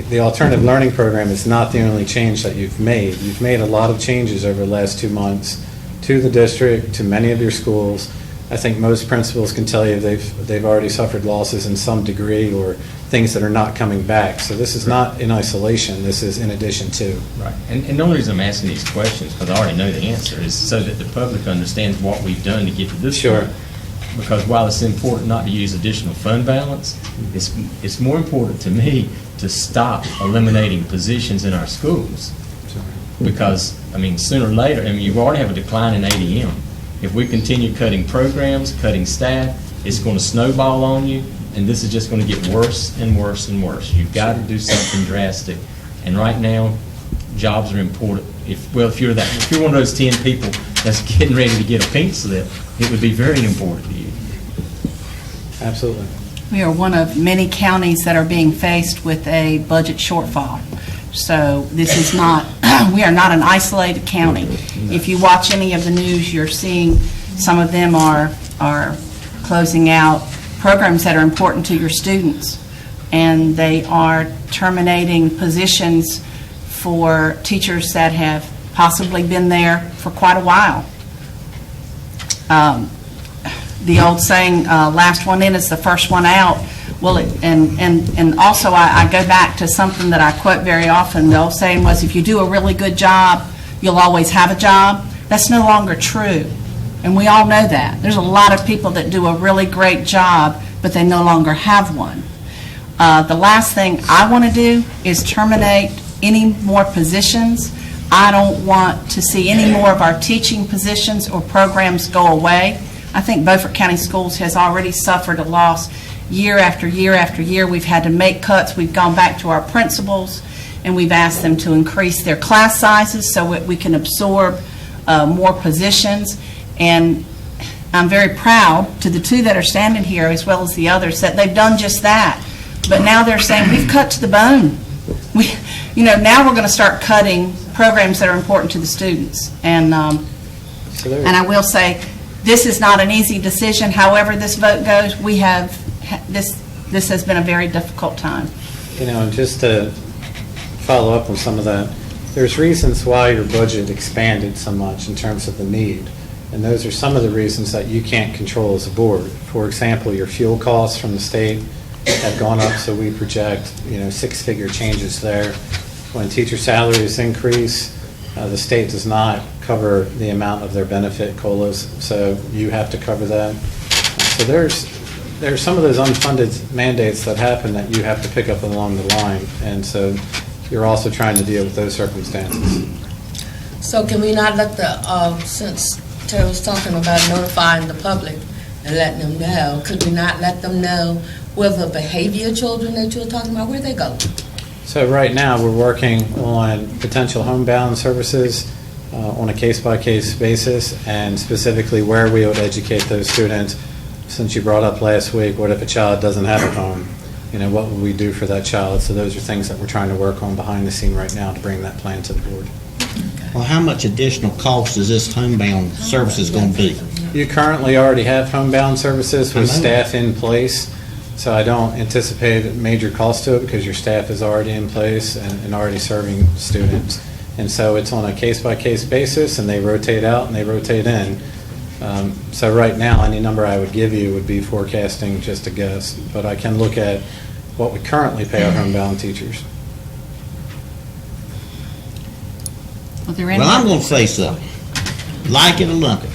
the alternative learning program is not the only change that you've made. You've made a lot of changes over the last 2 months to the district, to many of your schools. I think most principals can tell you they've already suffered losses in some degree or things that are not coming back. So this is not in isolation, this is in addition to. Right. And the only reason I'm asking these questions, because I already know the answer, is so that the public understands what we've done to get to this Sure. point. Because while it's important not to use additional fund balance, it's more important to me to stop eliminating positions in our schools. Because, I mean, sooner or later, I mean, you already have a decline in ADM. If we continue cutting programs, cutting staff, it's going to snowball on you, and this is just going to get worse and worse and worse. You've got to do something drastic. And right now, jobs are important. If you're one of those 10 people that's getting ready to get a pink slip, it would be very important to you. Absolutely. We are one of many counties that are being faced with a budget shortfall. So this is not, we are not an isolated county. If you watch any of the news, you're seeing some of them are closing out programs that are important to your students. And they are terminating positions for teachers that have possibly been there for quite a while. The old saying, last one in is the first one out. Well, and also I go back to something that I quote very often. The old saying was, if you do a really good job, you'll always have a job. That's no longer true. And we all know that. There's a lot of people that do a really great job, but they no longer have one. The last thing I want to do is terminate any more positions. I don't want to see any more of our teaching positions or programs go away. I think Beaufort County Schools has already suffered a loss year after year after year. We've had to make cuts. We've gone back to our principals, and we've asked them to increase their class sizes so that we can absorb more positions. And I'm very proud to the two that are standing here, as well as the others, that they've done just that. But now they're saying, we've cut to the bone. Now we're going to start cutting programs that are important to the students. And I will say, this is not an easy decision. However this vote goes, we have, this has been a very difficult time. And just to follow up on some of that, there's reasons why your budget expanded so much in terms of the need. And those are some of the reasons that you can't control as a board. For example, your fuel costs from the state have gone up, so we project, six-figure changes there. When teacher salaries increase, the state does not cover the amount of their benefit COLAs, so you have to cover that. So there's some of those unfunded mandates that happen that you have to pick up along the line, and so you're also trying to deal with those circumstances. So can we not let since Terry was talking about notifying the public and letting them know, could we not let them know where the behavior children that you were talking about, where they go? So right now, we're working on potential homebound services on a case-by-case basis, and specifically where we would educate those students. Since you brought up last week, what if a child doesn't have a home? What would we do for that child? So those are things that we're trying to work on behind the scene right now to bring that plan to the board. Well, how much additional cost is this homebound services going to be? You currently already have homebound services with staff in place, so I don't anticipate a major cost to it because your staff is already in place and already serving students. And so it's on a case-by-case basis, and they rotate out and they rotate in. So right now, any number I would give you would be forecasting just a guess, but I can look at what we currently pay our homebound teachers. Well, I'm going to say something. Like it or lump it.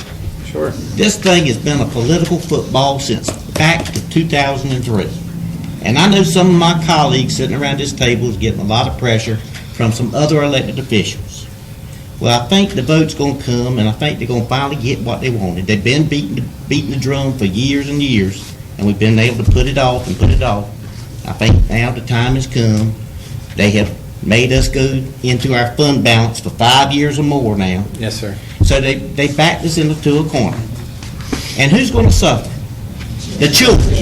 Sure. This thing has been a political football since back to 2003. And I know some of my colleagues sitting around this table is getting a lot of pressure from some other elected officials. Well, I think the vote's going to come, and I think they're going to finally get what they wanted. They've been beating the drum for years and years, and we've been able to put it off and put it off. I think now the time has come. They have made us go into our fund balance for 5 years or more now. Yes, sir. So they backed us into a corner. And who's going to suffer? The children.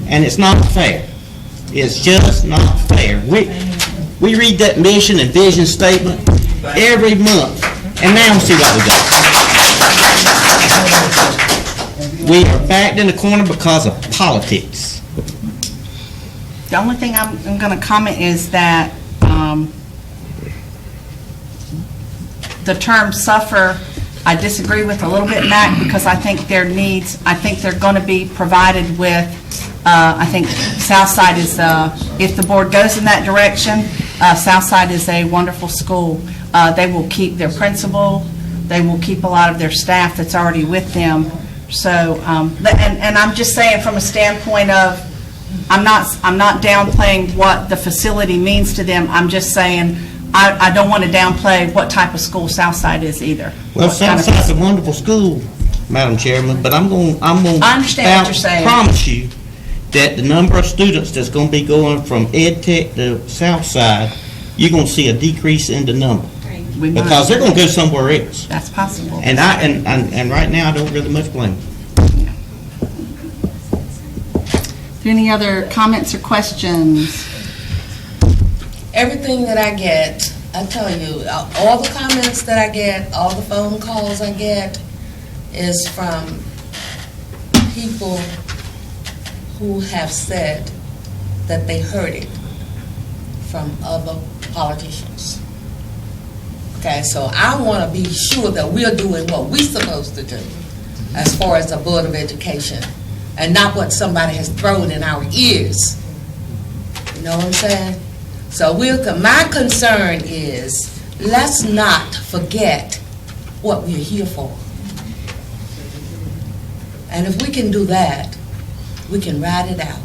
And it's not fair. It's just not fair. We read that mission and vision statement every month, and now see what we got. We are backed in the corner because of politics. The only thing I'm going to comment is that the term suffer, I disagree with a little bit, Mac, because I think their needs, I think they're going to be provided with I think Southside is, if the board goes in that direction, Southside is a wonderful school. They will keep their principal, they will keep a lot of their staff that's already with them. So, and I'm just saying from a standpoint of, I'm not downplaying what the facility means to them. I'm just saying, I don't want to downplay what type of school Southside is either. Well, Southside's a wonderful school, Madam Chairman, but I'm going I understand what you're saying. promise you that the number of students that's going to be going from Ed Tech to Southside, you're going to see a decrease in the number. We might. Because they're going to go somewhere else. That's possible. And right now, I don't really much blame them. Any other comments or questions? Everything that I get, I tell you, all the comments that I get, all the phone calls I get is from people who have said that they heard it from other politicians. Okay, so I want to be sure that we're doing what we're supposed to do as far as the Board of Education, and not what somebody has thrown in our ears. You know what I'm saying? So my concern is, let's not forget what we're here for. And if we can do that, we can ride it out.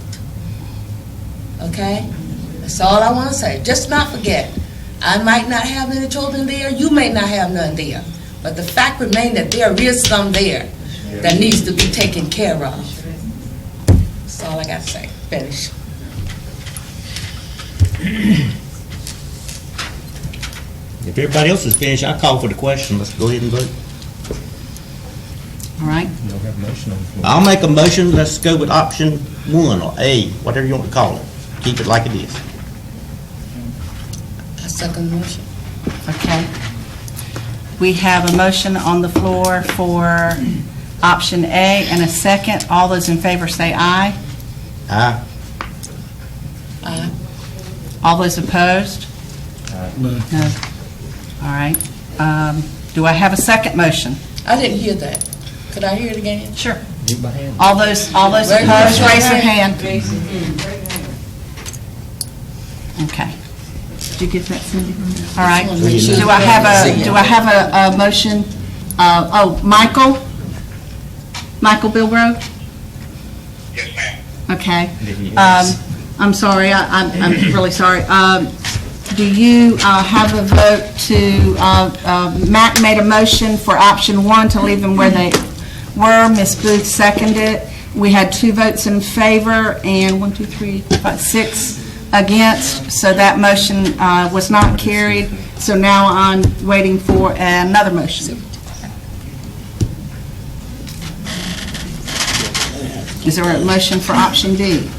Okay? That's all I want to say. Just not forget. I might not have any children there, you may not have none there. But the fact remains that there is some there that needs to be taken care of. That's all I got to say. Finish. If everybody else is finished, I'll call for the question. Let's go ahead and vote. All right. You don't have a motion on the floor. I'll make a motion. Let's go with option 1 or A, whatever you want to call it. Keep it like it is. I second the motion. Okay. We have a motion on the floor for option A and a second. All those in favor say aye. Aye. Aye. All those opposed? No. All right. Do I have a second motion? I didn't hear that. Could I hear it again? Sure. Do it by hand. All those opposed, Raise your raise your hand. hand. Okay. Did you get that, Cindy? All right. Do I have a motion? Michael Bilbrough? Yes, ma'am. Okay. I'm sorry, I'm really sorry. Do you have a vote to, Matt made a motion for option 1 to leave them where they were. Ms. Booth seconded. We had 2 votes in favor and 1, 2, 3, 4, 5, 6 against, so that motion was not carried. So now I'm waiting for another motion. Is there a motion for option D?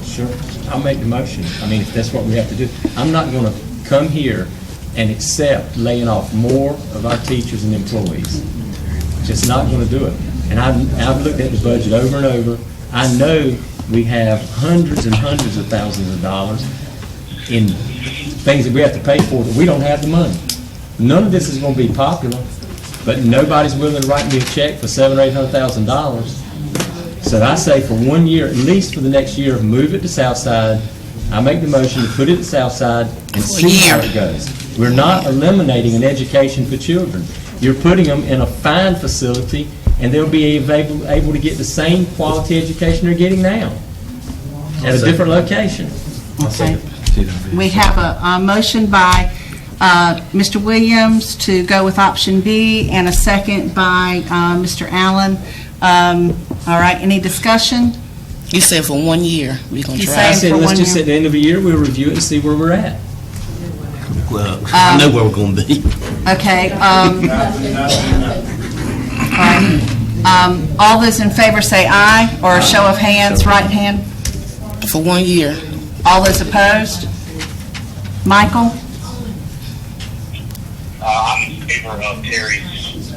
Sure. I'll make the motion. I mean, if that's what we have to do. I'm not going to come here and accept laying off more of our teachers and employees. Just not going to do it. And I've looked at the budget over and over. I know we have hundreds and hundreds of thousands of dollars in things that we have to pay for that we don't have the money. None of this is going to be popular, but nobody's willing to write me a check for $700,000 or $800,000. So I say for 1 year, at least for the next year, move it to Southside. I make the motion to put it at Southside and see how it goes. We're not eliminating an education for children. You're putting them in a fine facility, and they'll be able to get the same quality education they're getting now at a different location. Okay. We have a motion by Mr. Williams to go with option B and a second by Mr. Allen. All right, any discussion? You said for 1 year, we're going to try. I said, let's just at the end of the year, we'll review it and see where we're at. Well, I know where we're going to be. Okay. All right. All those in favor say aye, or a show of hands, right hand. For 1 year. All those opposed? Michael? I'm in favor of Terry's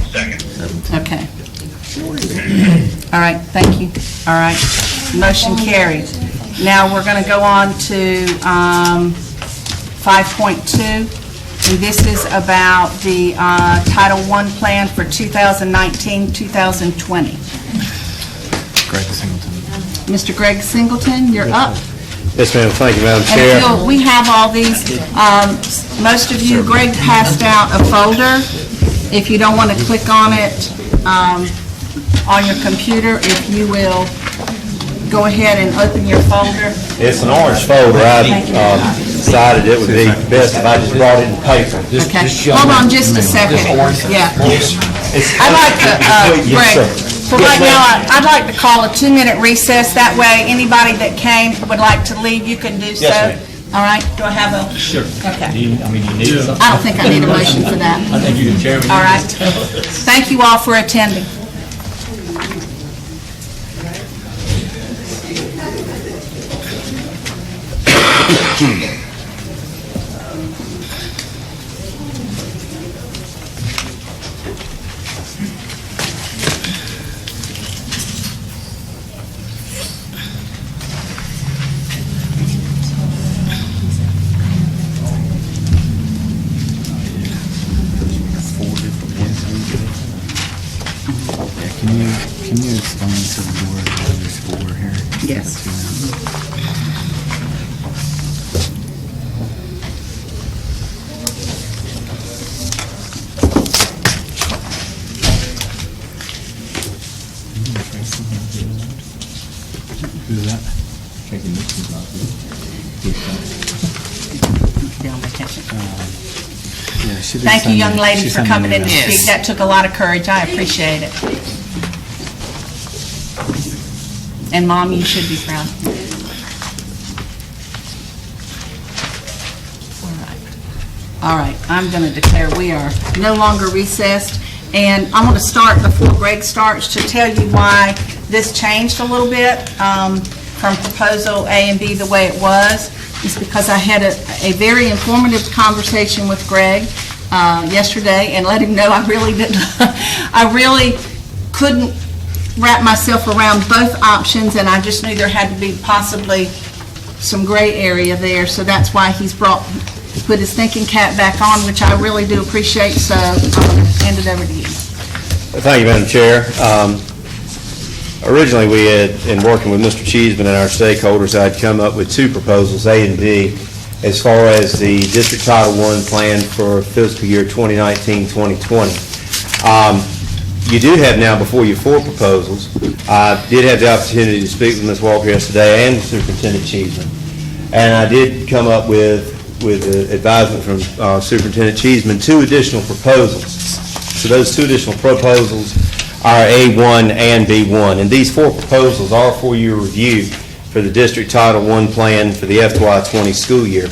second. Okay. All right, thank you. All right, motion carried. Now we're going to go on to 5.2, and this is about the Title I plan for 2019-2020. Greg Singleton. Mr. Greg Singleton, you're up. Yes, ma'am. Thank you, Madam And Chair. if you'll, we have all these, most of you, Greg passed out a folder. If you don't want to click on it on your computer, if you will go ahead and open your folder. It's an orange folder. I decided it would be best if I just brought it in paper. Okay, hold on just a second. Yeah. I'd like to, Greg, for right now, I'd like to call a 2-minute recess. That way, anybody that came would like to leave, you can do so. Yes, All right, do I have a? Sure. Okay. You need something? I don't think I need a motion for that. I think you can chair. All right. Thank you all for attending. Can you explain to the board what there's 4 here? Yes. Who's that? Thank you, young lady, for coming in to speak. That took a lot of courage. I appreciate it. And Mom, you should be proud. All right, I'm going to declare we are no longer recessed. And I'm going to start before Greg starts to tell you why this changed a little bit from proposal A and B the way it was. It's because I had a very informative conversation with Greg yesterday and let him know I really didn't, I really couldn't wrap myself around both options, and I just knew there had to be possibly some gray area there, so that's why he's put his thinking cap back on, which I really do appreciate, so I'm going to hand it over to you. Thank you, Madam Chair. Originally, we had, in working with Mr. Cheeseman and our stakeholders, I'd come up with 2 proposals, A and B, as far as the District Title I plan for fiscal year 2019-2020. You do have now before you 4 proposals. I did have the opportunity to speak with Ms. Walker yesterday and Superintendent Cheeseman. And I did come up with advisement from Superintendent Cheeseman 2 additional proposals. So those 2 additional proposals are A1 and B1. And these 4 proposals are for your review for the District Title I plan for the FY20 school year.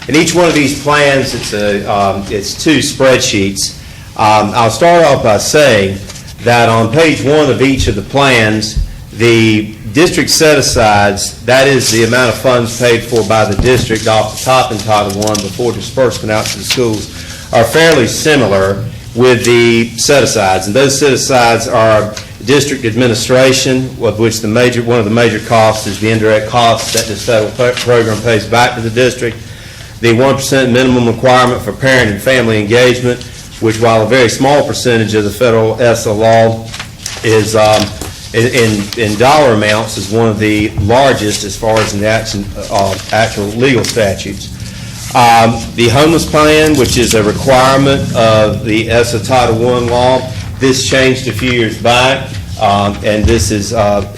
And each one of these plans, it's 2 spreadsheets. I'll start off by saying that on page 1 of each of the plans, the district set-asides, that is the amount of funds paid for by the district off the top in Title I before disbursement out to the schools, are fairly similar with the set-asides. And those set-asides are district administration, of which one of the major costs is the indirect costs that this federal program pays back to the district, the 1% minimum requirement for parent and family engagement, which, while a very small percentage of the federal ESSA law, is in dollar amounts is one of the largest as far as in the actual legal statutes. The homeless plan, which is a requirement of the ESSA Title I law, this changed a few years back, and this is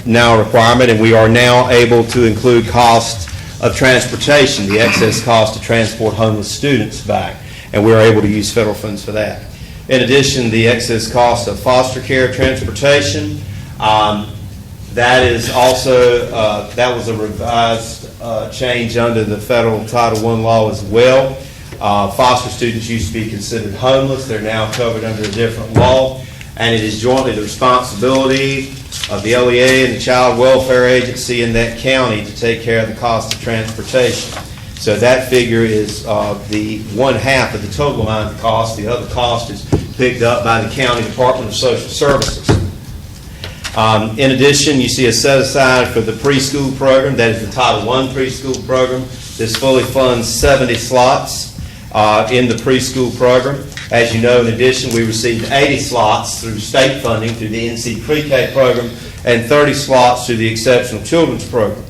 now a requirement, and we are now able to include costs of transportation, the excess cost to transport homeless students back, and we're able to use federal funds for that. In addition, the excess cost of foster care transportation, that is also, that was a revised change under the federal Title I law as well. Foster students used to be considered homeless. They're now covered under a different law, and it is jointly the responsibility of the LEA and the Child Welfare Agency in that county to take care of the cost of transportation. So that figure is the 1/2 of the total amount of cost. The other cost is picked up by the County Department of Social Services. In addition, you see a set-aside for the preschool program. That is the Title I preschool program. This fully funds 70 slots in the preschool program. As you know, in addition, we received 80 slots through state funding through the NC Pre-K program and 30 slots to the Exceptional Children's Program.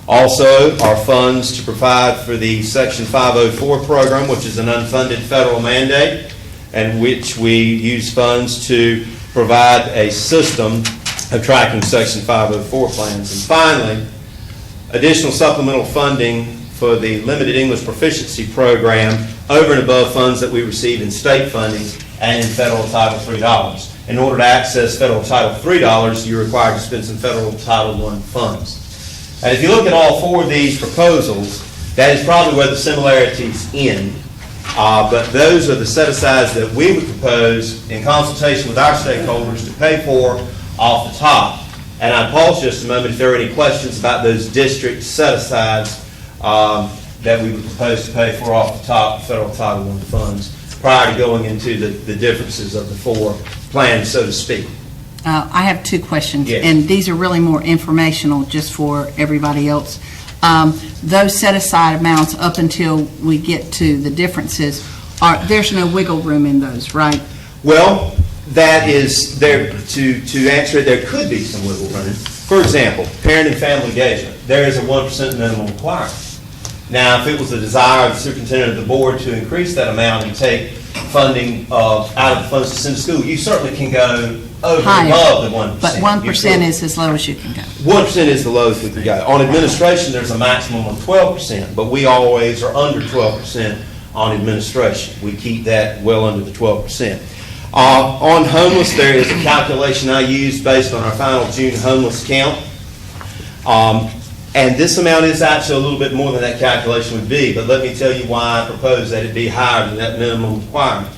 Also, our funds to provide for the Section 504 program, which is an unfunded federal mandate, and which we use funds to provide a system of tracking Section 504 plans. And finally, additional supplemental funding for the Limited English Proficiency Program over and above funds that we receive in state funding and in federal Title III dollars. In order to access federal Title III dollars, you're required to spend some federal Title I funds. And if you look at all four of these proposals, that is probably where the similarities end. But those are the set-asides that we would propose in consultation with our stakeholders to pay for off the top. And I'd pause just a moment if there are any questions about those district set-asides that we would propose to pay for off the top of federal Title I funds prior to going into the differences of the four plans, so to speak. I have two questions, Yes. and these are really more informational just for everybody else. Those set-aside amounts up until we get to the differences, there's no wiggle room in those, right? Well, that is there to answer it. There could be some wiggle room. For example, parent and family engagement. There is a 1% minimum requirement. Now, if it was the desire of the superintendent of the board to increase that amount and take funding out of the funds to send to school, you certainly can go over and above the 1%. But 1% is as low as you can go. 1% is the lowest we can go. On administration, there's a maximum of 12%, but we always are under 12% on administration. We keep that well under the 12%. On homeless, there is a calculation I used based on our final June homeless count. And this amount is actually a little bit more than that calculation would be, but let me tell you why I propose that it be higher than that minimum requirement.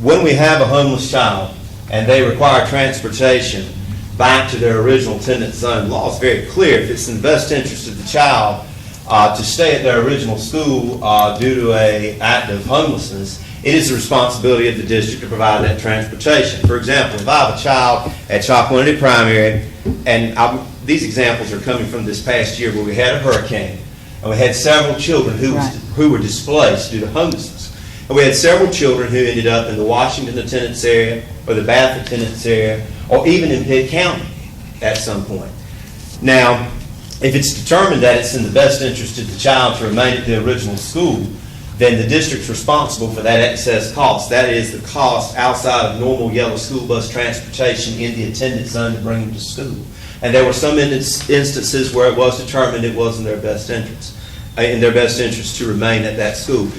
When we have a homeless child and they require transportation back to their original attendance zone, the law is very clear. If it's in the best interest of the child to stay at their original school due to an act of homelessness, it is the responsibility of the district to provide that transportation. For example, if I have a child at Chalkwanity Primary, and these examples are coming from this past year where we had a hurricane, and we had several children who were displaced due to homelessness. And we had several children who ended up in the Washington attendance area or the Bath attendance area or even in Pitt County at some point. Now, if it's determined that it's in the best interest of the child to remain at the original school, then the district's responsible for that excess cost. That is the cost outside of normal yellow school bus transportation in the attendance zone to bring them to school. And there were some instances where it was determined it was in their best interest to remain at that school.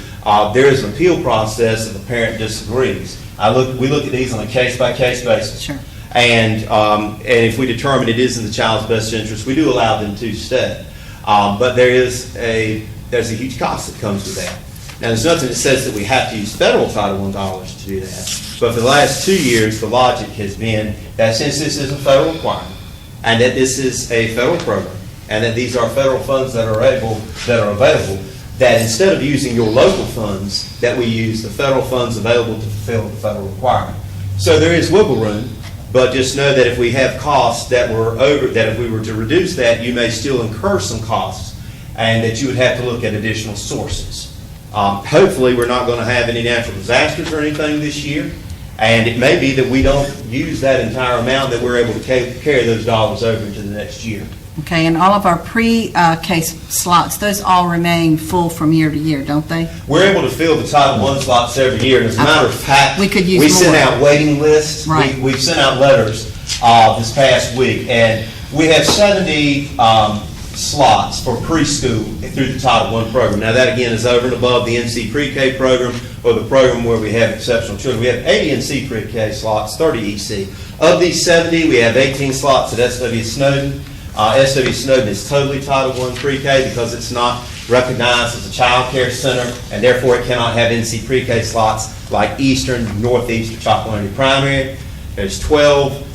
There is an appeal process if a parent disagrees. We look at these on a case-by-case basis. Sure. And if we determine it is in the child's best interest, we do allow them to stay. But there's a huge cost that comes with that. Now, there's nothing that says that we have to use federal Title I dollars to do that. But for the last 2 years, the logic has been that since this is a federal requirement, and that this is a federal program, and that these are federal funds that are available, that instead of using your local funds, that we use the federal funds available to fulfill the federal requirement. So there is wiggle room, but just know that if we have costs that were over, that if we were to reduce that, you may still incur some costs, and that you would have to look at additional sources. Hopefully, we're not going to have any natural disasters or anything this year, and it may be that we don't use that entire amount, that we're able to carry those dollars over into the next year. Okay, and all of our pre-case slots, those all remain full from year to year, don't they? We're able to fill the Title I slots every year, and as a matter of fact, we could use we send more. out waiting lists. Right. We've sent out letters this past week, and we have 70 slots for preschool through the Title I program. Now, that again is over and above the NC Pre-K program or the program where we have exceptional children. We have 80 NC Pre-K slots, 30 EC. Of these 70, we have 18 slots at SW Snowden. SW Snowden is totally Title I Pre-K because it's not recognized as a child care center, and therefore it cannot have NC Pre-K slots like Eastern, Northeast, or Chalkwanity Primary. There's 12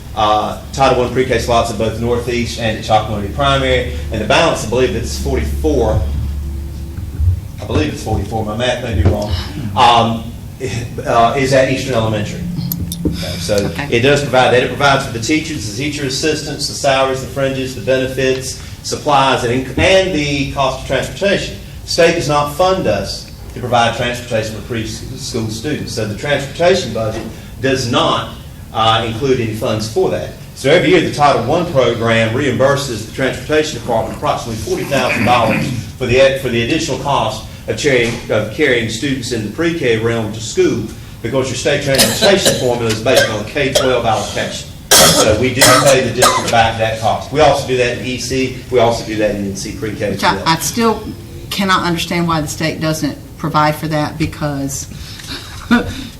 Title I Pre-K slots at both Northeast and at Chalkwanity Primary, and the balance, I believe it's 44. My math may be wrong. Is at Eastern Elementary. So it does provide that. It provides for the teachers, the teacher assistants, the salaries, the fringes, the benefits, supplies, and the cost of transportation. The state does not fund us to provide transportation for preschool students. So the transportation budget does not include any funds for that. So every year, the Title I program reimburses the Transportation Department approximately $40,000 for the additional cost of carrying students in the pre-K realm to school, because your state transportation formula is based on K-12 allocation. So we do pay the district back that cost. We also do that in EC. We also do that in NC pre-K as Which well. I still cannot understand why the state doesn't provide for that, because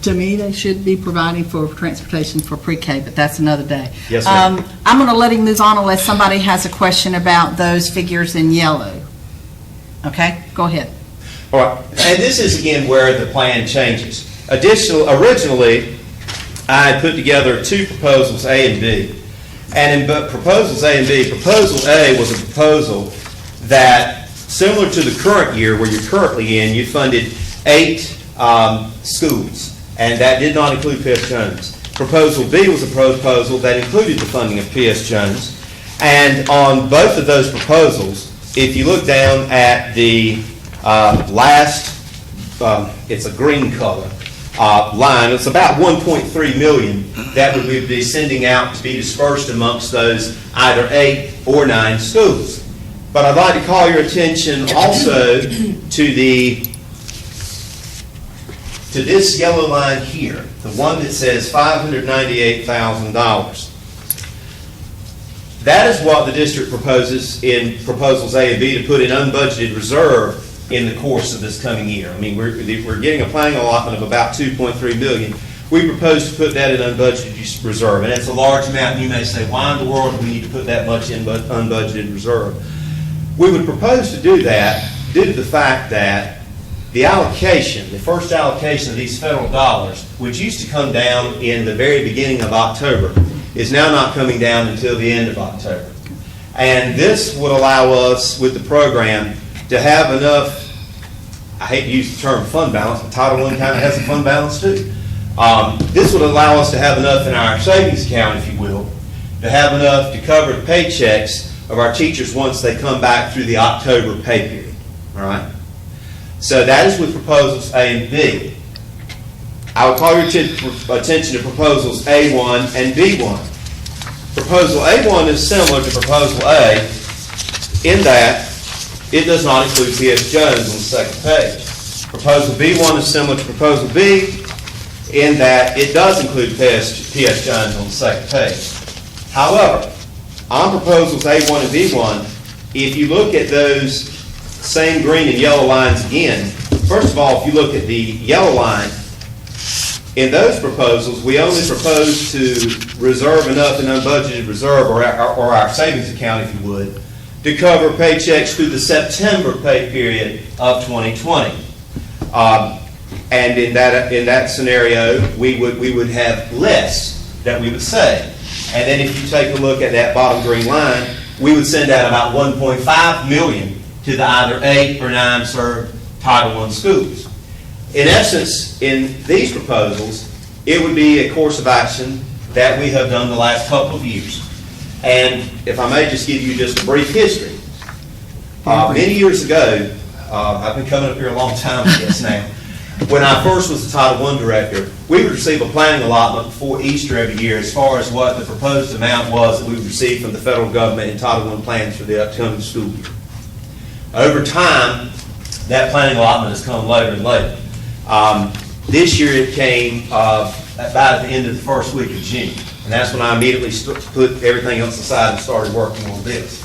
to me, they should be providing for transportation for pre-K, but that's another day. Yes, ma'am. I'm going to let him move on unless somebody has a question about those figures in yellow. Okay, go ahead. All right, and this is again where the plan changes. Originally, I had put together two proposals, A and B. And in proposals A and B, proposal A was a proposal that, similar to the current year where you're currently in, you funded 8 schools, and that did not include P.S. Jones. Proposal B was a proposal that included the funding of P.S. Jones. And on both of those proposals, if you look down at the last, it's a green color, line, it's about $1.3 million that we would be sending out to be dispersed amongst those either 8 or 9 schools. But I'd like to call your attention also to this yellow line here, the one that says $598,000. That is what the district proposes in proposals A and B to put in unbudgeted reserve in the course of this coming year. I mean, we're getting a planning allotment of about $2.3 million. We propose to put that in unbudgeted reserve, and it's a large amount. And you may say, why in the world do we need to put that much in unbudgeted reserve? We would propose to do that due to the fact that the allocation, the first allocation of these federal dollars, which used to come down in the very beginning of October, is now not coming down until the end of October. And this would allow us, with the program, to have enough, I hate to use the term fund balance, but Title I kind of has a fund balance too. This would allow us to have enough in our savings account, if you will, to have enough to cover the paychecks of our teachers once they come back through the October pay period. All right? So that is with proposals A and B. I would call your attention to proposals A1 and B1. Proposal A1 is similar to proposal A in that it does not include P.S. Jones on the second page. Proposal B1 is similar to proposal B in that it does include P.S. Jones on the second page. However, on proposals A1 and B1, if you look at those same green and yellow lines again, first of all, if you look at the yellow line, in those proposals, we only propose to reserve enough in unbudgeted reserve, or our savings account, if you would, to cover paychecks through the September pay period of 2020. And in that scenario, we would have less that we would save. And then if you take a look at that bottom green line, we would send out about $1.5 million to the either 8 or 9 served Title I schools. In essence, in these proposals, it would be a course of action that we have done the last couple of years. And if I may just give you just a brief history. Many years ago, I've been coming up here a long time, I guess now, when I first was the Title I director, we would receive a planning allotment before Easter every year as far as what the proposed amount was that we would receive from the federal government in Title I plans for the upcoming school year. Over time, that planning allotment has come later and later. This year it came about at the end of the first week of June, and that's when I immediately put everything else aside and started working on this.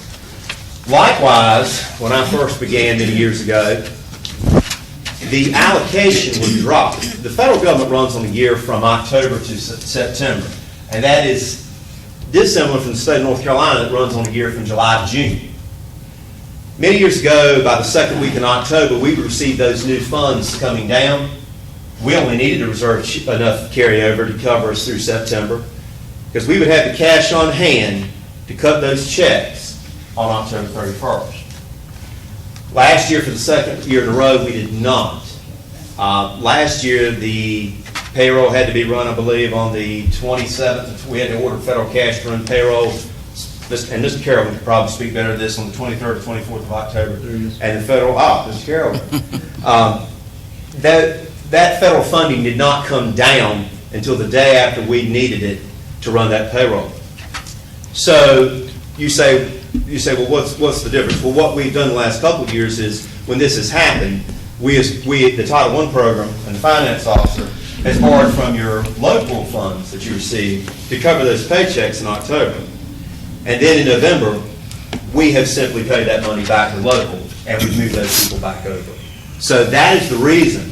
Likewise, when I first began many years ago, the allocation would drop. The federal government runs on a year from October to September, and that is dissimilar from the state of North Carolina that runs on a year from July to June. Many years ago, by the second week in October, we would receive those new funds coming down. We only needed to reserve enough carryover to cover us through September, because we would have the cash on hand to cut those checks on October 31st. Last year, for the second year in a row, we did not. Last year, the payroll had to be run, I believe, on the 27th. We had to order federal cash to run payroll. And Mr. Carroll could probably speak better to this, on the 23rd or 24th of October. And the federal, Mr. Carroll. That federal funding did not come down until the day after we needed it to run that payroll. So you say, well, what's the difference? Well, what we've done the last couple of years is, when this has happened, we, the Title I program and the finance officer, has borrowed from your local funds that you receive to cover those paychecks in October. And then in November, we have simply paid that money back to local, and we've moved those people back over. So that is the reason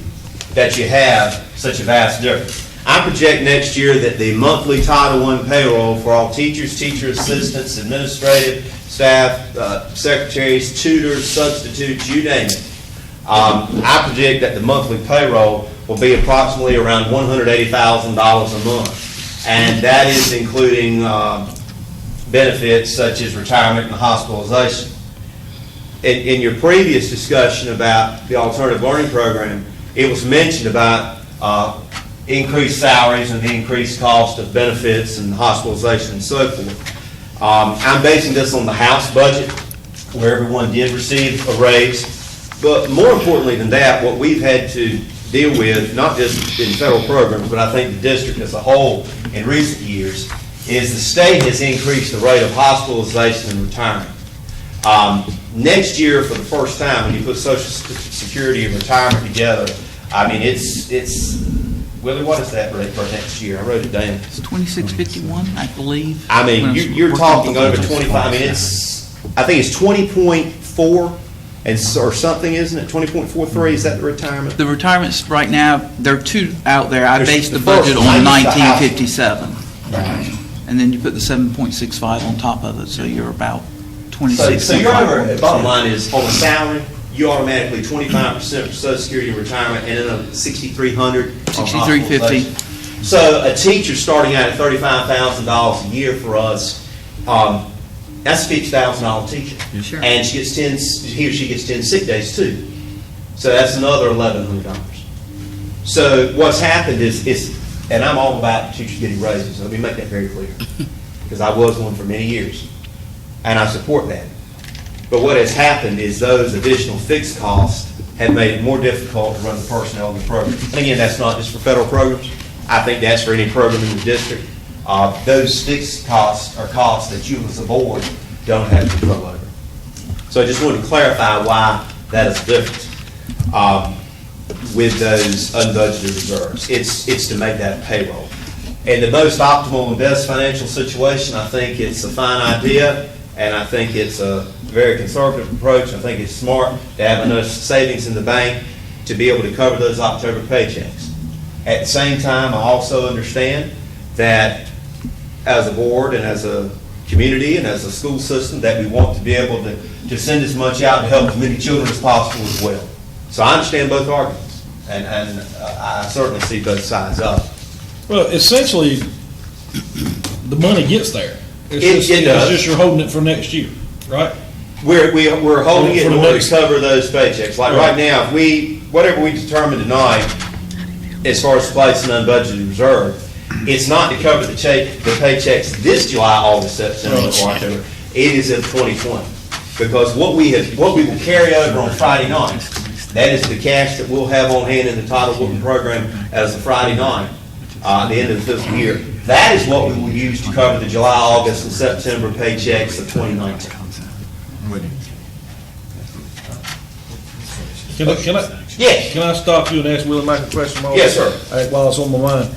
that you have such a vast difference. I project next year that the monthly Title I payroll for all teachers, teacher assistants, administrative staff, secretaries, tutors, substitutes, you name it, I predict that the monthly payroll will be approximately around $180,000 a month. And that is including benefits such as retirement and hospitalization. In your previous discussion about the alternative learning program, it was mentioned about increased salaries and the increased cost of benefits and hospitalization and so forth. I'm basing this on the House budget, where everyone did receive a raise. But more importantly than that, what we've had to deal with, not just in federal programs, but I think the district as a whole in recent years, is the state has increased the rate of hospitalization and retirement. Next year, for the first time, when you put Social Security and retirement together, I mean, it's Willie, what is that rate for next year? I wrote it down. It's 2651, I believe. I mean, you're talking over 25. I mean, I think it's 20.4 or something, isn't it? 20.43, is that the retirement? The retirements right now, there are two out there. I There's based the the budget first on one, I used the 1957. Right. And then you put the 7.65 on top of it, so you're about 26. So your bottom line is, on a salary, you automatically 25% for Social Security and retirement, and then a $6,300 $6,350. So a teacher starting out at $35,000 a year for us, that's a $50,000 teacher. Sure. And he or she gets 10 sick days too. So that's another $1,100. So what's happened is, and I'm all about teachers getting raises. Let me make that very clear, because I was one for many years, and I support that. But what has happened is those additional fixed costs have made it more difficult to run the personnel in the program. And again, that's not just for federal programs. I think that's for any program in the district. Those fixed costs are costs that you as a board don't have control over. So I just wanted to clarify why that is a difference with those unbudgeted reserves. It's to make that payroll. In the most optimal and best financial situation, I think it's a fine idea, and I think it's a very conservative approach. I think it's smart to have enough savings in the bank to be able to cover those October paychecks. At the same time, I also understand that as a board and as a community and as a school system, that we want to be able to send as much out to help as many children as possible as well. So I understand both arguments, and I certainly see both sides of it. Well, essentially, the money gets there. It does. It's just you're holding it for next year, right? We're holding it in order to cover those paychecks. Like Right. right now, whatever we determine tonight, as far as placing unbudgeted reserve, it's not to cover the paychecks this July, August, September, or October. It is in 2020. Because what we will carry over on Friday night, that is the cash that we'll have on hand in the Title I program as of Friday night, the end of the fiscal year. That is what we will use to cover the July, August, and September paychecks of 2019. Can I stop you and ask Willie Mike a question? Yes, sir. While it's on my mind.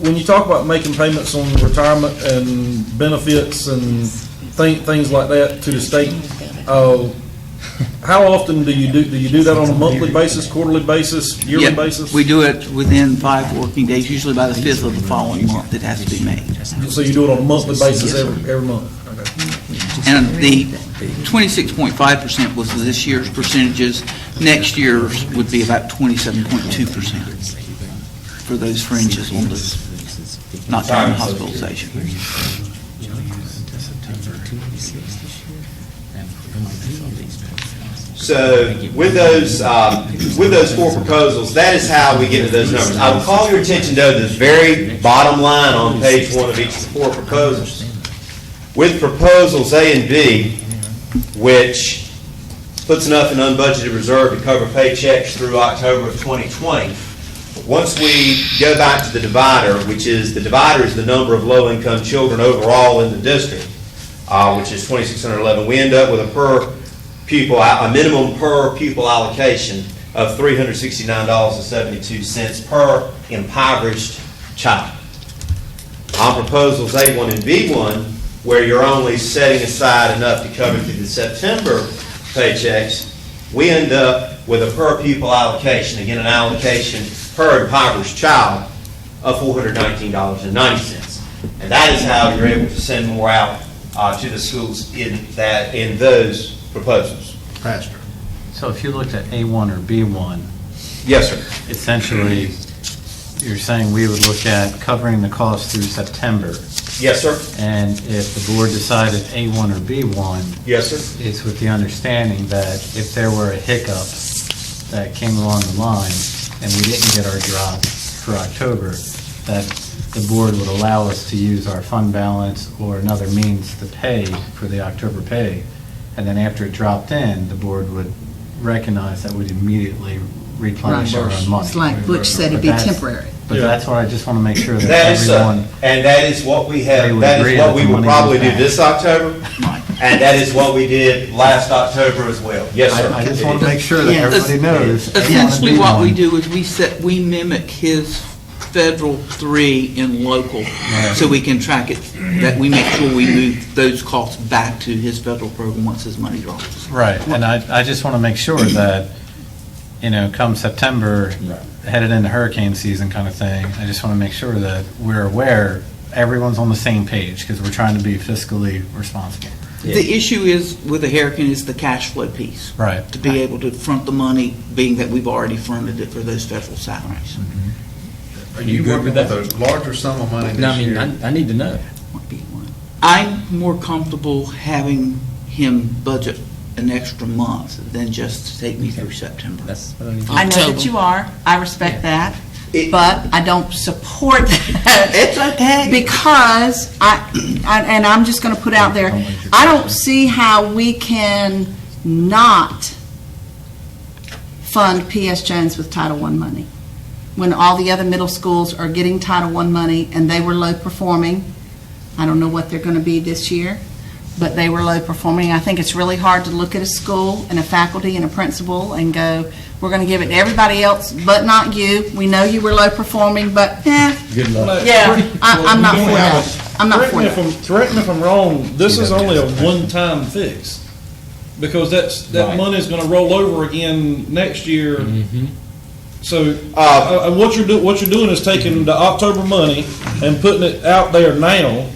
When you talk about making payments on retirement and benefits and things like that to the state, how often do you do that on a monthly basis, quarterly basis, yearly basis? We do it within 5 working days, usually by the 5th of the following month it has to be made. So you do it on a monthly basis every month? Okay. And the 26.5% was this year's percentages. Next year's would be about 27.2% for those fringes on the not counting hospitalization. So with those four proposals, that is how we get to those numbers. I will call your attention to the very bottom line on page 1 of each of the four proposals. With proposals A and B, which puts enough in unbudgeted reserve to cover paychecks through October of 2020, once we go back to the divider, which is, the divider is the number of low-income children overall in the district, which is 2,611, we end up with a minimum per pupil allocation of $369.72 per impoverished child. On proposals A1 and B1, where you're only setting aside enough to cover through the September paychecks, we end up with a per pupil allocation, again, an allocation per impoverished child of $419.90. And that is how you're able to send more out to the schools in those proposals. Pastor. So if you looked at A1 or B1. Yes, sir. Essentially, you're saying we would look at covering the cost through September. Yes, sir. And if the board decided A1 or B1. Yes, sir. It's with the understanding that if there were a hiccup that came along the line and we didn't get our drop for October, that the board would allow us to use our fund balance or another means to pay for the October pay. And then after it dropped in, the board would recognize that we'd immediately replenish our own money. It's like Butch said, it'd be temporary. But that's why I just want to make sure that That is so. everyone. And that is what we have, would that agree is what that we the will money probably was do this October, and that is what we did last October as well. Yes, sir. I just want to make sure that everybody knows. Essentially, what we do is we mimic his federal 3 in local, so we can track it, that we make sure we move those costs back to his federal program once his money drops. Right, and I just want to make sure that, come September, headed into hurricane season kind of thing, I just want to make sure that we're aware, everyone's on the same page, because we're trying to be fiscally responsible. The issue is, with the hurricane, is the cash flow piece. Right. To be able to front the money, being that we've already fronted it for those federal salaries. Are you working with a larger sum of money this year? I need to know. I'm more comfortable having him budget an extra month than just to take me through September. I know that you are. I respect that. But I don't support that. It's okay. Because and I'm just going to put out there, I don't see how we can not fund P.S. Jones with Title I money when all the other middle schools are getting Title I money and they were low performing. I don't know what they're going to be this year, but they were low performing. I think it's really hard to look at a school and a faculty and a principal and go, we're going to give it to everybody else but not you. We know you were low performing, but Good luck. yeah, I'm not for that. I'm not for that. Correct me if I'm wrong, this is only a one-time fix, because that money's gonna roll over again next year. So, what you're doing is taking the October money and putting it out there now.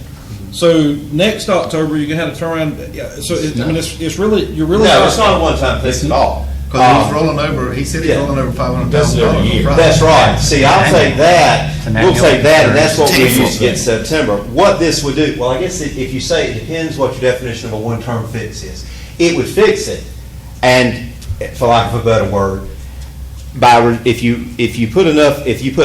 So next October, you're gonna have to turn around, it's really, you're really. No, it's not a one-time fix at all. Because he's rolling over, he said he's rolling over $500,000. That's right. See, I'll take that, we'll take that, and that's what we used to get in September. What this would do, well, I guess if you say, it depends what your definition of a one-term fix is. It would fix it, and, for lack of a better word, if you put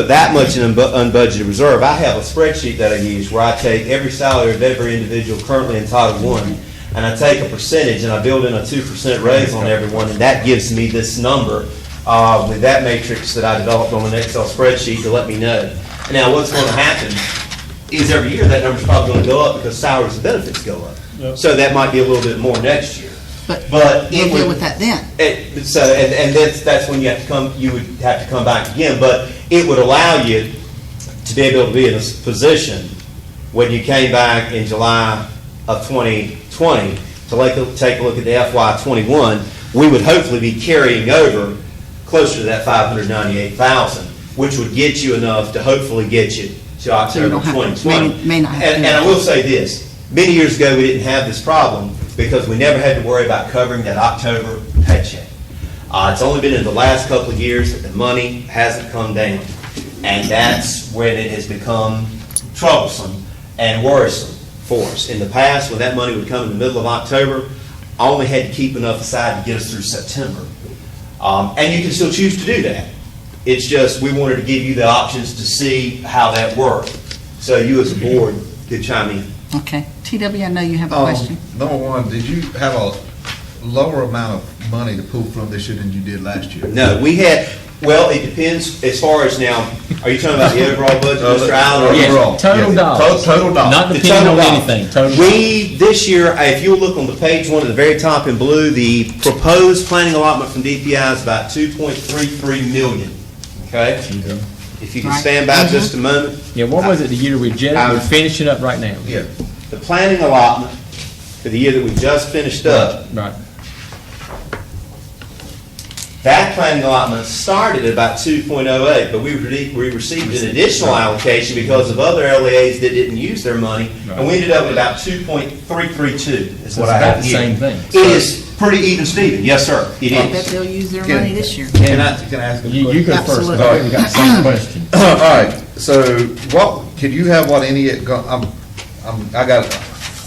that much in unbudgeted reserve, I have a spreadsheet that I use where I take every salary of every individual currently in Title I, and I take a percentage and I build in a 2% raise on everyone, and that gives me this number with that matrix that I developed on an Excel spreadsheet to let me know. And now what's going to happen is every year that number's probably going to go up because salaries and benefits go up. Yep. So that might be a little bit more next year. But we'll deal with that then. That's when you would have to come back again. But it would allow you to be able to be in a position when you came back in July of 2020 to take a look at the FY21, we would hopefully be carrying over closer to that $598,000, which would get you enough to hopefully get you to October 2020. May not have and I will say this, many years ago we didn't have this problem because we never had to worry about covering that October paycheck. It's only been in the last couple of years that the money hasn't come down, and that's when it has become troublesome and worrisome for us. In the past, when that money would come in the middle of October, I only had to keep enough aside to get us through September. And you can still choose to do that. It's just we wanted to give you the options to see how that worked. So you as a board could chime in. Okay. TW, I know you have a question. Number one, did you have a lower amount of money to pull from this year than you did last year? No, we had, Well, it depends as far as now, are you talking about the overall budget, Mr. Allen? or Yes, overall? total dollars. Total dollars. Not The depending total on dollars. anything, total. We, this year, if you look on the page one at the very top in blue, the proposed planning allotment from DPI is about 2.33 million, okay? If you can stand by just a moment. Yeah, what was it the year we just, we're finishing up right now? Yeah. The planning allotment for the year that we just finished up, Right. that planning allotment started at about 2.08, but we received an additional allocation because of other LEAs that didn't use their money, and we ended up with about 2.332 is So what it's I about have the here. same thing. It is pretty even, Stephen. Yes, sir, it I bet is. they'll use their Can- money this year. Can I ask a You go first, Absolutely. because we got the same question. All right, so can you have what NES,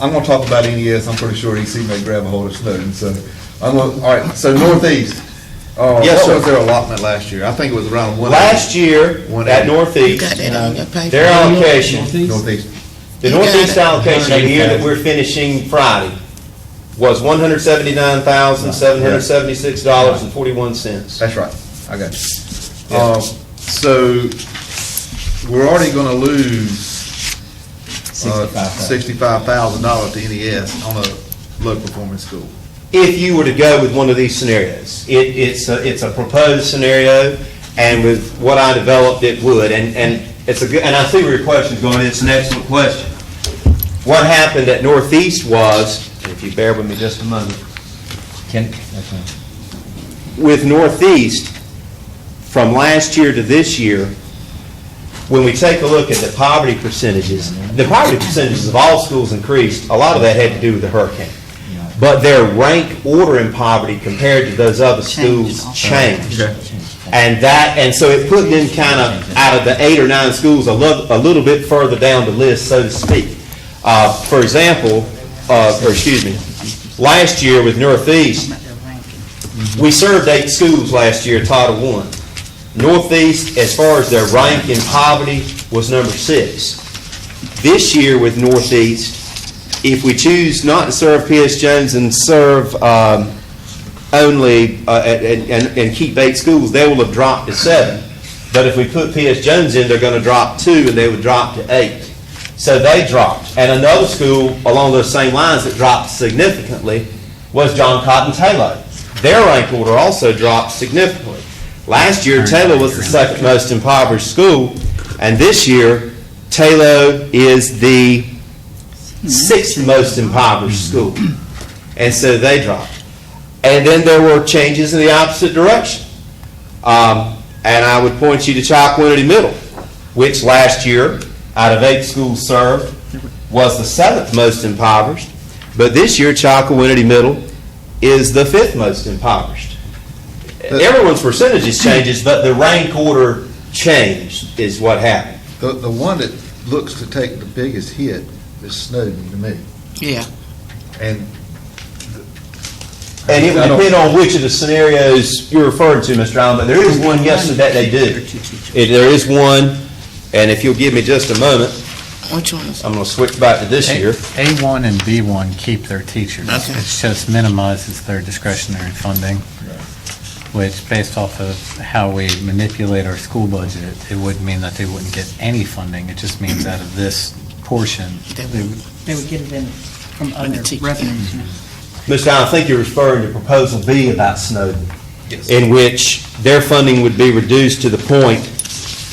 I'm gonna talk about NES, I'm pretty sure EC may grab a hold of Snowden, so, all right, so Northeast. Yes, sir. What was their allotment last year? I think it was around one. Last year, at Northeast, Got that on your paper. their allocation, Northeast. the You got Northeast it. allocation the year that we're finishing Friday was $179,776.41. That's right, I got you. So, we're already gonna lose $65,000 to NES on a low-performing school. If you were to go with one of these scenarios. It's a proposed scenario, and with what I developed, it would. And it's a good, and I see where your question's going, it's an excellent question. What happened at Northeast was, if you bear with me just a moment, with Northeast, from last year to this year, when we take a look at the poverty percentages of all schools increased. A lot of that had to do with the hurricane. But their rank order in poverty compared to those other schools changed. And so it put them kind of out of the 8 or 9 schools a little bit further down the list, so to speak. For example, last year with Northeast, we served 8 schools last year, Title I. Northeast, as far as their rank in poverty, was number 6. This year with Northeast, if we choose not to serve P.S. Jones and serve only and keep 8 schools, they will have dropped to 7. But if we put P.S. Jones in, they're going to drop 2, and they would drop to 8. So they dropped. And another school along those same lines that dropped significantly was John Cotton Taylor. Their rank order also dropped significantly. Last year, Taylor was the second most impoverished school, and this year, Taylor is the 6th most impoverished school. And so they dropped. And then there were changes in the opposite direction. And I would point you to Chocowinity Middle, which last year, out of 8 schools served, was the 7th most impoverished. But this year, Chocowinity Middle is the 5th most impoverished. Everyone's percentages changes, but the rank order changed is what happened. The one that looks to take the biggest hit is Snowden to me. Yeah. And it would depend on which of the scenarios you're referring to, Mr. Allen, but there is one, yes, that they do. There is one, and if you'll give me just a moment, Which one is I'm going to switch back to this year. A1 and B1 keep their teachers. Okay. It just minimizes their discretionary funding, which, based off of how we manipulate our school budget, it wouldn't mean that they wouldn't get any funding. It just means out of this portion, They would get it in from other revenues. Mr. Allen, I think you're referring to Proposal B about Snowden, Yes. in which their funding would be reduced to the point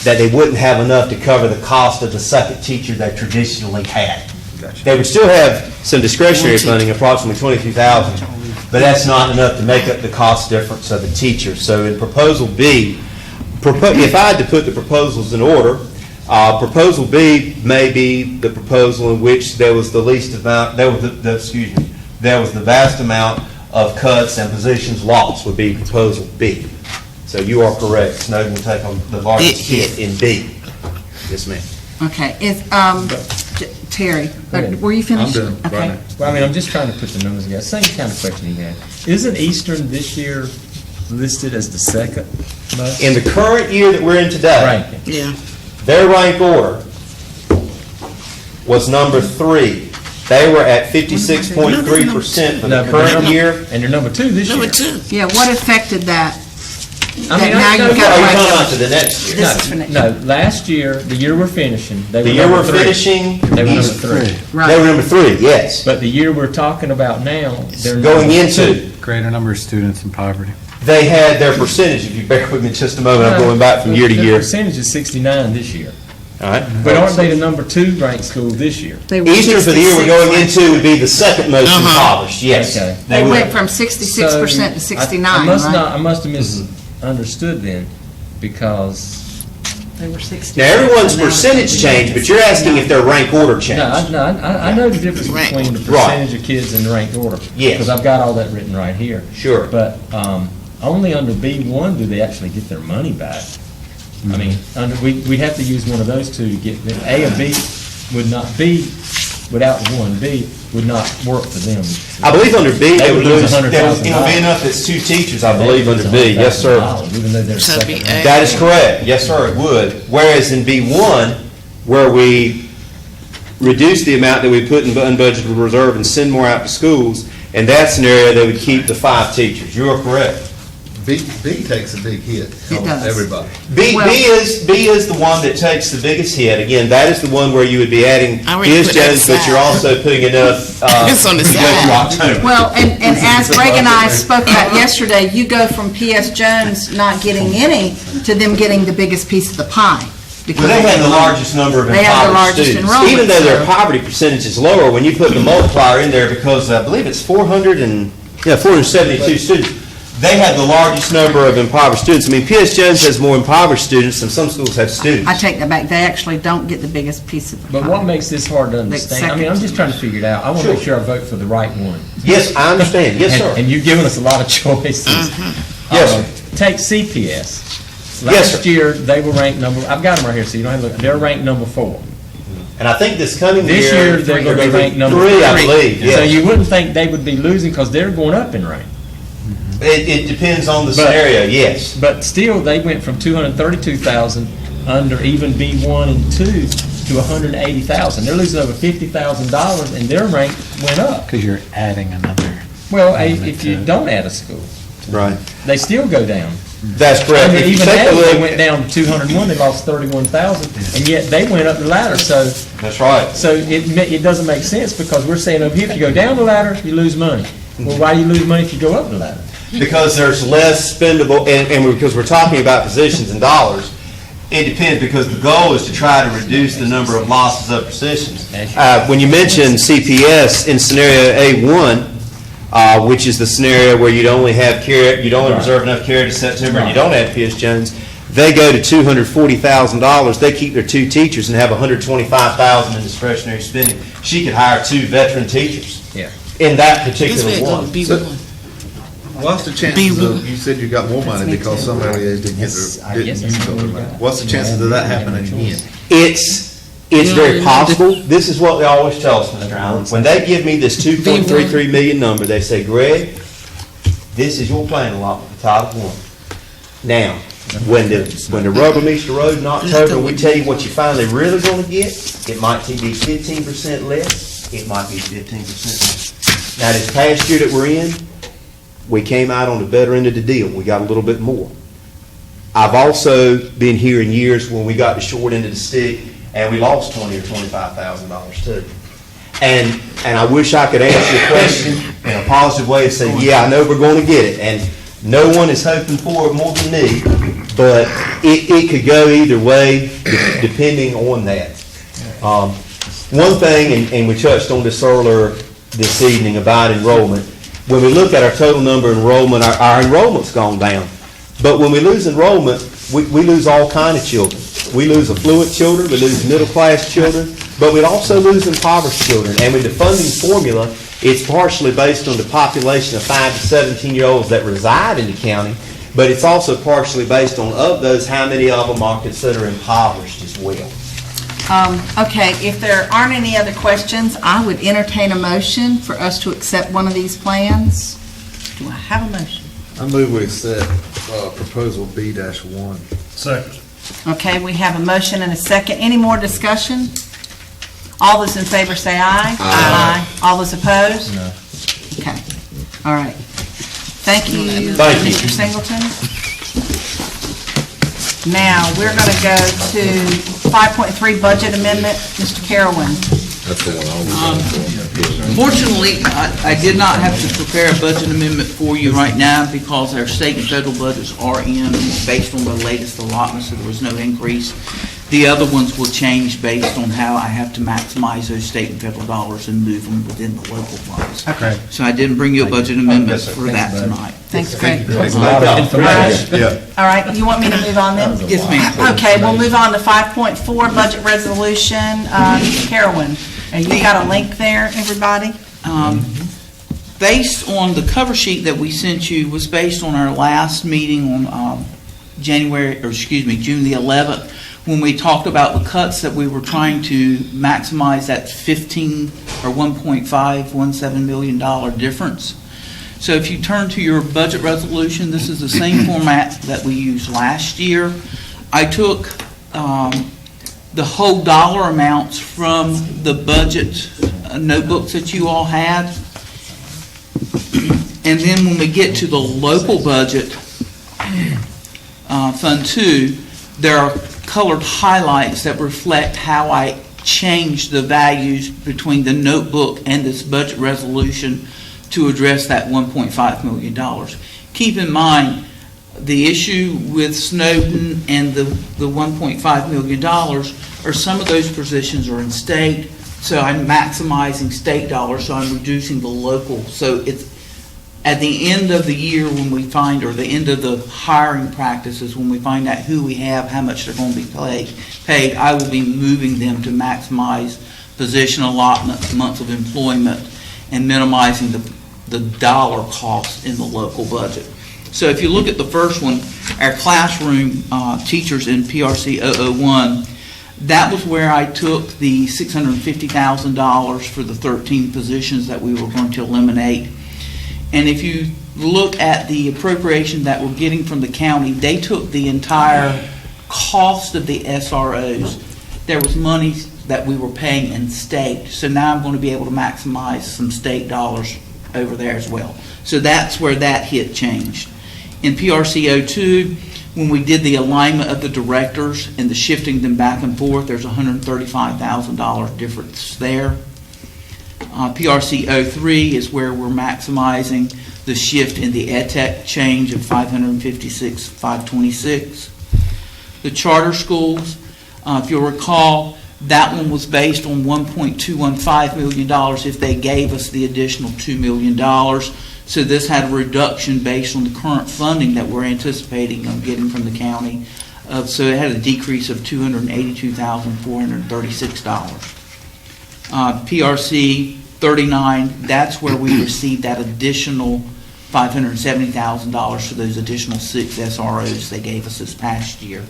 that they wouldn't have enough to cover the cost of the second teacher they traditionally had. Gotcha. They would still have some discretionary funding, approximately $22,000, but that's not enough to make up the cost difference of the teacher. So in Proposal B, if I had to put the proposals in order, Proposal B may be the proposal in which there was the least amount, there was the vast amount of cuts and positions lost would be Proposal B. So you are correct. Snowden will take the largest hit in B. Yes, ma'am. Okay, Terry, were you finished? I'm done right now. Well, I mean, I'm just trying to put the numbers together. Same kind of question you had. Isn't Eastern this year listed as the second most? In the current year that we're in today, Ranking. Yeah. their rank order was number 3. They were at 56.3% for the current year. And you're number 2 this year. Number 2. Yeah, what affected that? I mean, Now no, you've got Are you right talking numbers. about to the next year? This is for next No, last year, the year we're finishing, they The were year number we're three. finishing, They were number he's- three. they were number 3, yes. But the year we're talking about now, they're Going number into, two. Greater number of students in poverty. they had their percentage, if you bear with me just a moment, I'm going back from year to The year. percentage is 69 this year. All right. But aren't they the number 2 ranked school this year? They were Eastern for the year we're 66. going into would be the second most impoverished, yes. Okay. They would. went from 66% to So, 69, I must right? not, I must have misunderstood then, because, They were 60. Now, everyone's percentage changed, but you're asking if their rank order changed. I know the difference between the percentage of kids and the ranked order. Yes. Because I've got all that written right here. Sure. But only under B1 do they actually get their money back. I mean, we have to use one of those two to get, A and B would not be, without one, B would not work for them. I believe under B, they would lose, $100,000. it'll be enough that's 2 teachers, I believe, under B, yes, sir. Even though they're So second. be A. That is correct, yes, sir, it would. Whereas in B1, where we reduce the amount that we put in unbudgeted reserve and send more out to schools, in that scenario, they would keep the 5 teachers. You are correct. B takes a big hit It on does. everybody. B is the one that takes the biggest hit. Again, that is the one where you would be adding I already Biz put that Jones, but aside. you're also putting enough. It's on the to go side. through October. Well, and as Greg and I spoke about yesterday, you go from P.S. Jones not getting any to them getting the biggest piece of the pie. because Well, they had the largest number of They have the impoverished largest students. enrollment, Even though their so- poverty percentage is lower, when you put the multiplier in there, because I believe it's 472 students, they had the largest number of impoverished students. I mean, P.S. Jones has more impoverished students than some schools have students. I take that back. They actually don't get the biggest piece of the pie. But what makes this hard to understand? I mean, I'm just trying to figure it out. I want to make sure I vote for the right one. Yes, I understand. Yes, sir. And you've given us a lot of choices. Yes, sir. Take CPS. Yes, sir. Last year, they were ranked number, I've got them right here, so you don't have to look, they're ranked number 4. And I think this coming This year, year, they're going to be ranked number 3, I believe, So yes. you wouldn't think they would be losing because they're going up in rank. It depends on the scenario, yes. But still, they went from 232,000 under even B1 and 2 to 180,000. They're losing over $50,000 and their rank went up. Because you're adding another. Well, if you don't add a school, Right. they still go down. That's correct. I mean, If you even take a that, they look- went down to 201, they lost 31,000, and yet they went up the ladder, so. That's right. So it doesn't make sense, because we're saying over here, if you go down the ladder, you lose money. Well, why do you lose money if you go up the ladder? Because there's less spendable, and because we're talking about positions and dollars, it depends, because the goal is to try to reduce the number of losses of positions. When you mention CPS in scenario A1, which is the scenario where you'd only have carry, you'd only reserve enough carry to September, and you don't have P.S. Jones, they go to $240,000. They keep their 2 teachers and have $125,000 in discretionary spending. She could hire 2 veteran teachers. Yeah. In that This particular way it one. go to B1. What's the chances of, you said you got more money because some areas didn't get their, didn't use them. What's the chances of that happening again? It's very possible. This is what they always tell us, Mr. Allen. When they give me this 2.33 million number, they say, Greg, this is your plan allotment for Title I. Now, when the rubber meets the road in October, we tell you what you're finally really going to get, it might be 15% less, it might be 15% less. Now, this past year that we're in, we came out on the better end of the deal. We got a little bit more. I've also been here in years when we got the short end of the stick and we lost $20,000 or $25,000 too. And I wish I could answer your question in a positive way and say, yeah, I know we're going to get it. And no one is hoping for it more than me, but it could go either way depending on that. One thing, and we touched on this earlier this evening about enrollment, when we look at our total number of enrollment, our enrollment's gone down. But when we lose enrollment, we lose all kind of children. We lose affluent children, we lose middle-class children, but we also lose impoverished children. And with the funding formula, it's partially based on the population of 5 to 17-year-olds that reside in the county, but it's also partially based on, of those, how many of them are considered impoverished as well. Okay, if there aren't any other questions, I would entertain a motion for us to accept one of these plans. Do I have a motion? I move we accept proposal B-1. Second. Okay, we have a motion and a second. Any more discussion? All those in favor say aye. Aye. All those opposed? No. Okay, all right. Thank you, Thank you. Mr. Singleton. Now, we're going to go to 5.3 budget amendment. Mr. Carolyn. That's the one I was Fortunately, I did not have to prepare a budget amendment for you right now because our state and federal budgets are in based on the latest allotment, so there was no increase. The other ones will change based on how I have to maximize those state and federal dollars and move them within the local funds. Okay. So I didn't bring you a budget amendment for that tonight. Thanks, Craig. Yeah. All right, you want me to move on then? Yes, ma'am. Okay, we'll move on to 5.4, budget resolution. Mr. Carolyn, you got a link there, everybody? Based on the cover sheet that we sent you was based on our last meeting on June the 11th, when we talked about the cuts that we were trying to maximize that $1.517 million difference. So if you turn to your budget resolution, this is the same format that we used last year. I took the whole dollar amounts from the budget notebooks that you all had. And then when we get to the local budget, Fund 2, there are colored highlights that reflect how I changed the values between the notebook and this budget resolution to address that $1.5 million. Keep in mind, the issue with Snowden and the $1.5 million are some of those positions are in state, so I'm maximizing state dollars, so I'm reducing the local. So it's at the end of the year when we find, or the end of the hiring practices, when we find out who we have, how much they're going to be paid, I will be moving them to maximize position allotment, months of employment, and minimizing the dollar cost in the local budget. So if you look at the first one, our classroom teachers in PRC 001, that was where I took the $650,000 for the 13 positions that we were going to eliminate. And if you look at the appropriation that we're getting from the county, they took the entire cost of the SROs. There was money that we were paying in state, so now I'm going to be able to maximize some state dollars over there as well. So that's where that hit changed. In PRC 02, when we did the alignment of the directors and the shifting them back and forth, there's $135,000 difference there. PRC 03 is where we're maximizing the shift in the EdTech change of $556,526. The charter schools, if you'll recall, that one was based on $1.215 million if they gave us the additional $2 million. So this had a reduction based on the current funding that we're anticipating on getting from the county. So it had a decrease of $282,436. PRC 39, that's where we received that additional $570,000 for those additional 6 SROs they gave us this past year.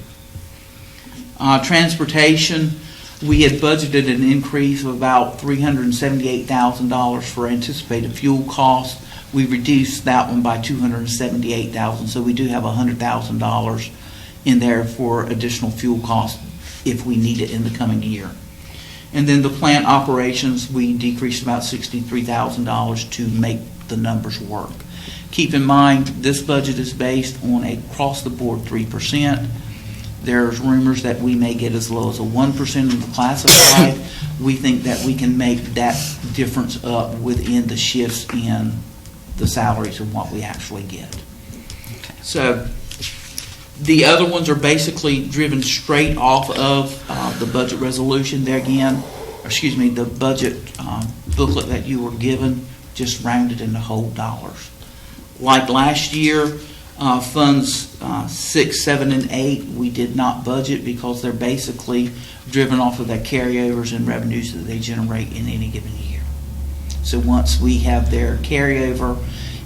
Transportation, we had budgeted an increase of about $378,000 for anticipated fuel costs. We reduced that one by $278,000, so we do have $100,000 in there for additional fuel costs if we need it in the coming year. And then the plant operations, we decreased about $63,000 to make the numbers work. Keep in mind, this budget is based on a across-the-board 3%. There's rumors that we may get as low as a 1% in the classified. We think that we can make that difference up within the shifts in the salaries and what we actually get. So the other ones are basically driven straight off of the budget resolution there again, the budget booklet that you were given, just rounded into whole dollars. Like last year, funds 6, 7, and 8, we did not budget because they're basically driven off of their carryovers and revenues that they generate in any given year. So once we have their carryover,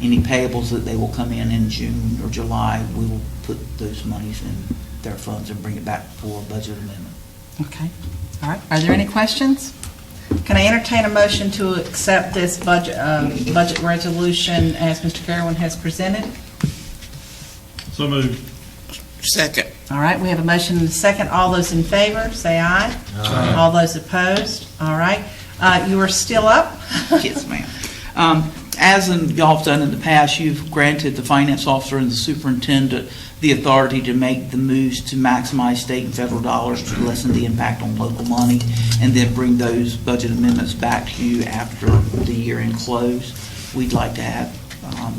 any payables that they will come in June or July, we will put those monies in their funds and bring it back for a budget amendment. Okay. All right. Are there any questions? Can I entertain a motion to accept this budget resolution as Mr. Carolyn has presented? So moved. Second. All right. We have a motion and a second. All those in favor, say aye. Aye. All those opposed? All right. You are still up? Yes, ma'am. As y'all have done in the past, you've granted the finance officer and the superintendent the authority to make the moves to maximize state and federal dollars to lessen the impact on local money, and then bring those budget amendments back to you after the year-end close. We'd like to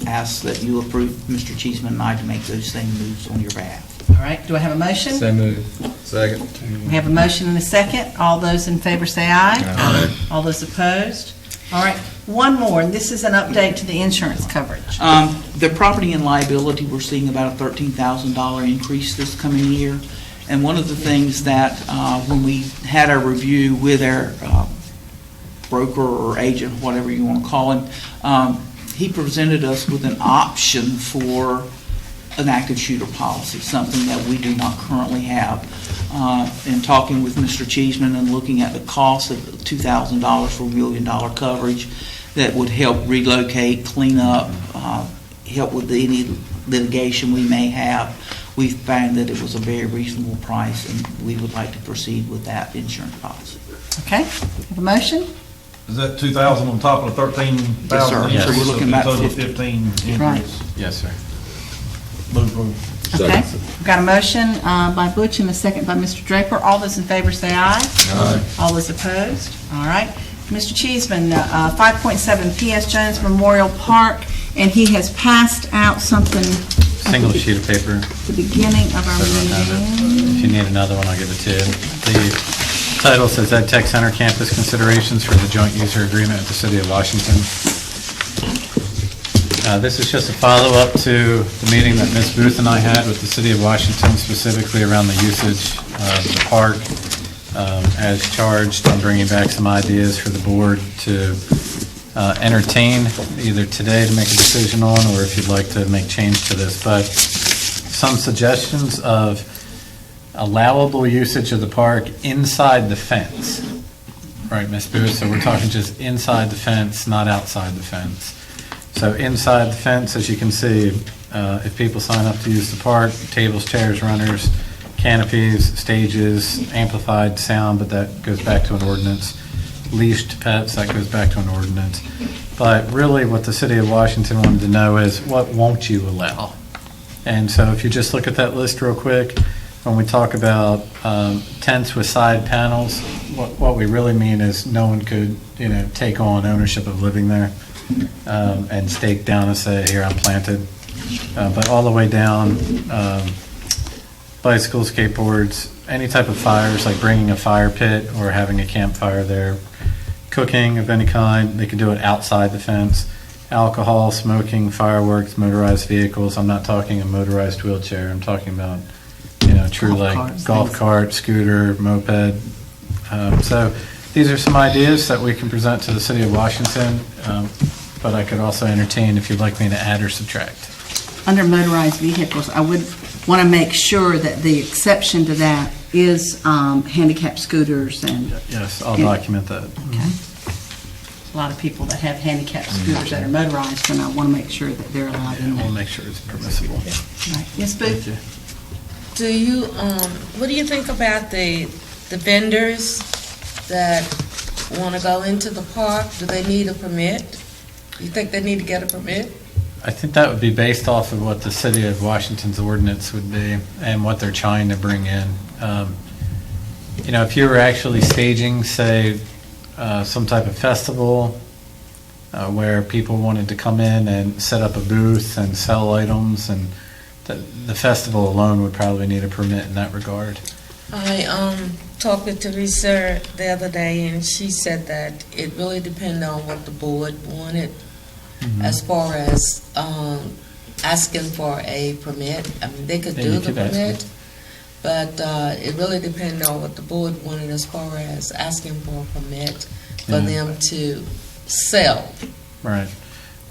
ask that you approve Mr. Cheeseman and I to make those same moves on your behalf. All right, do I have a motion? So moved. Second. We have a motion and a second. All those in favor say aye. Aye. All those opposed? All right, one more, and this is an update to the insurance coverage. The property and liability, we're seeing about a $13,000 increase this coming year. And one of the things that, when we had our review with our broker or agent, whatever you want to call him, he presented us with an option for an active shooter policy, something that we do not currently have. In talking with Mr. Cheeseman and looking at the cost of $2,000 for $1 million coverage that would help relocate, clean up, help with any litigation we may have, we found that it was a very reasonable price, and we would like to proceed with that insurance policy. Okay, have a motion? Is that 2,000 on top of the 13,000? Yes, sir. increase? So we're looking So about total 50. 15 increase. Right. Yes, sir. Move approval. Okay, we've got a motion by Butch and a second by Mr. Draper. All those in favor say aye. Aye. All those opposed? All right. Mr. Cheeseman, 5.7 P.S. Jones Memorial Park, and he has passed out something Single sheet of paper. at the beginning of our So I don't have it. meeting. If you need another one, I'll give it to you. The title says Ed Tech Center Campus Considerations for the Joint User Agreement with the City of Washington. This is just a follow-up to the meeting that Ms. Booth and I had with the City of Washington, specifically around the usage of the park, as charged, and bringing back some ideas for the board to entertain, either today to make a decision on, or if you'd like to make change to this. But some suggestions of allowable usage of the park inside the fence. Right, Ms. Booth? So we're talking just inside the fence, not outside the fence. So inside the fence, as you can see, if people sign up to use the park, tables, chairs, runners, canopies, stages, amplified sound, but that goes back to an ordinance. Leashed pets, that goes back to an ordinance. But really what the City of Washington wanted to know is, what won't you allow? And so if you just look at that list real quick, when we talk about tents with side panels, what we really mean is no one could, take on ownership of living there and stake down and say, here, I'm planted. But all the way down, bicycles, skateboards, any type of fires, like bringing a fire pit or having a campfire there, cooking of any kind, they could do it outside the fence. Alcohol, smoking, fireworks, motorized vehicles. I'm not talking a motorized wheelchair. I'm talking about, true golf cart, scooter, moped. So these are some ideas that we can present to the City of Washington, but I could also entertain if you'd like me to add or subtract. Under motorized vehicles, I would want to make sure that the exception to that is handicap scooters and... Yes, I'll document that. Okay. A lot of people that have handicap scooters that are motorized, and I want to make sure that they're allowed in there. We'll make sure it's permissible. Right. Yes, Booth? Do you, what do you think about the vendors that want to go into the park? Do they need a permit? You think they need to get a permit? I think that would be based off of what the City of Washington's ordinance would be and what they're trying to bring in. If you were actually staging, say, some type of festival where people wanted to come in and set up a booth and sell items, and the festival alone would probably need a permit in that regard. I talked with Teresa the other day, and she said that it really depended on what the board wanted as far as asking for a permit. I mean, they could do the permit, but it really depended on what the board wanted as far as asking for a permit for them to sell. Right.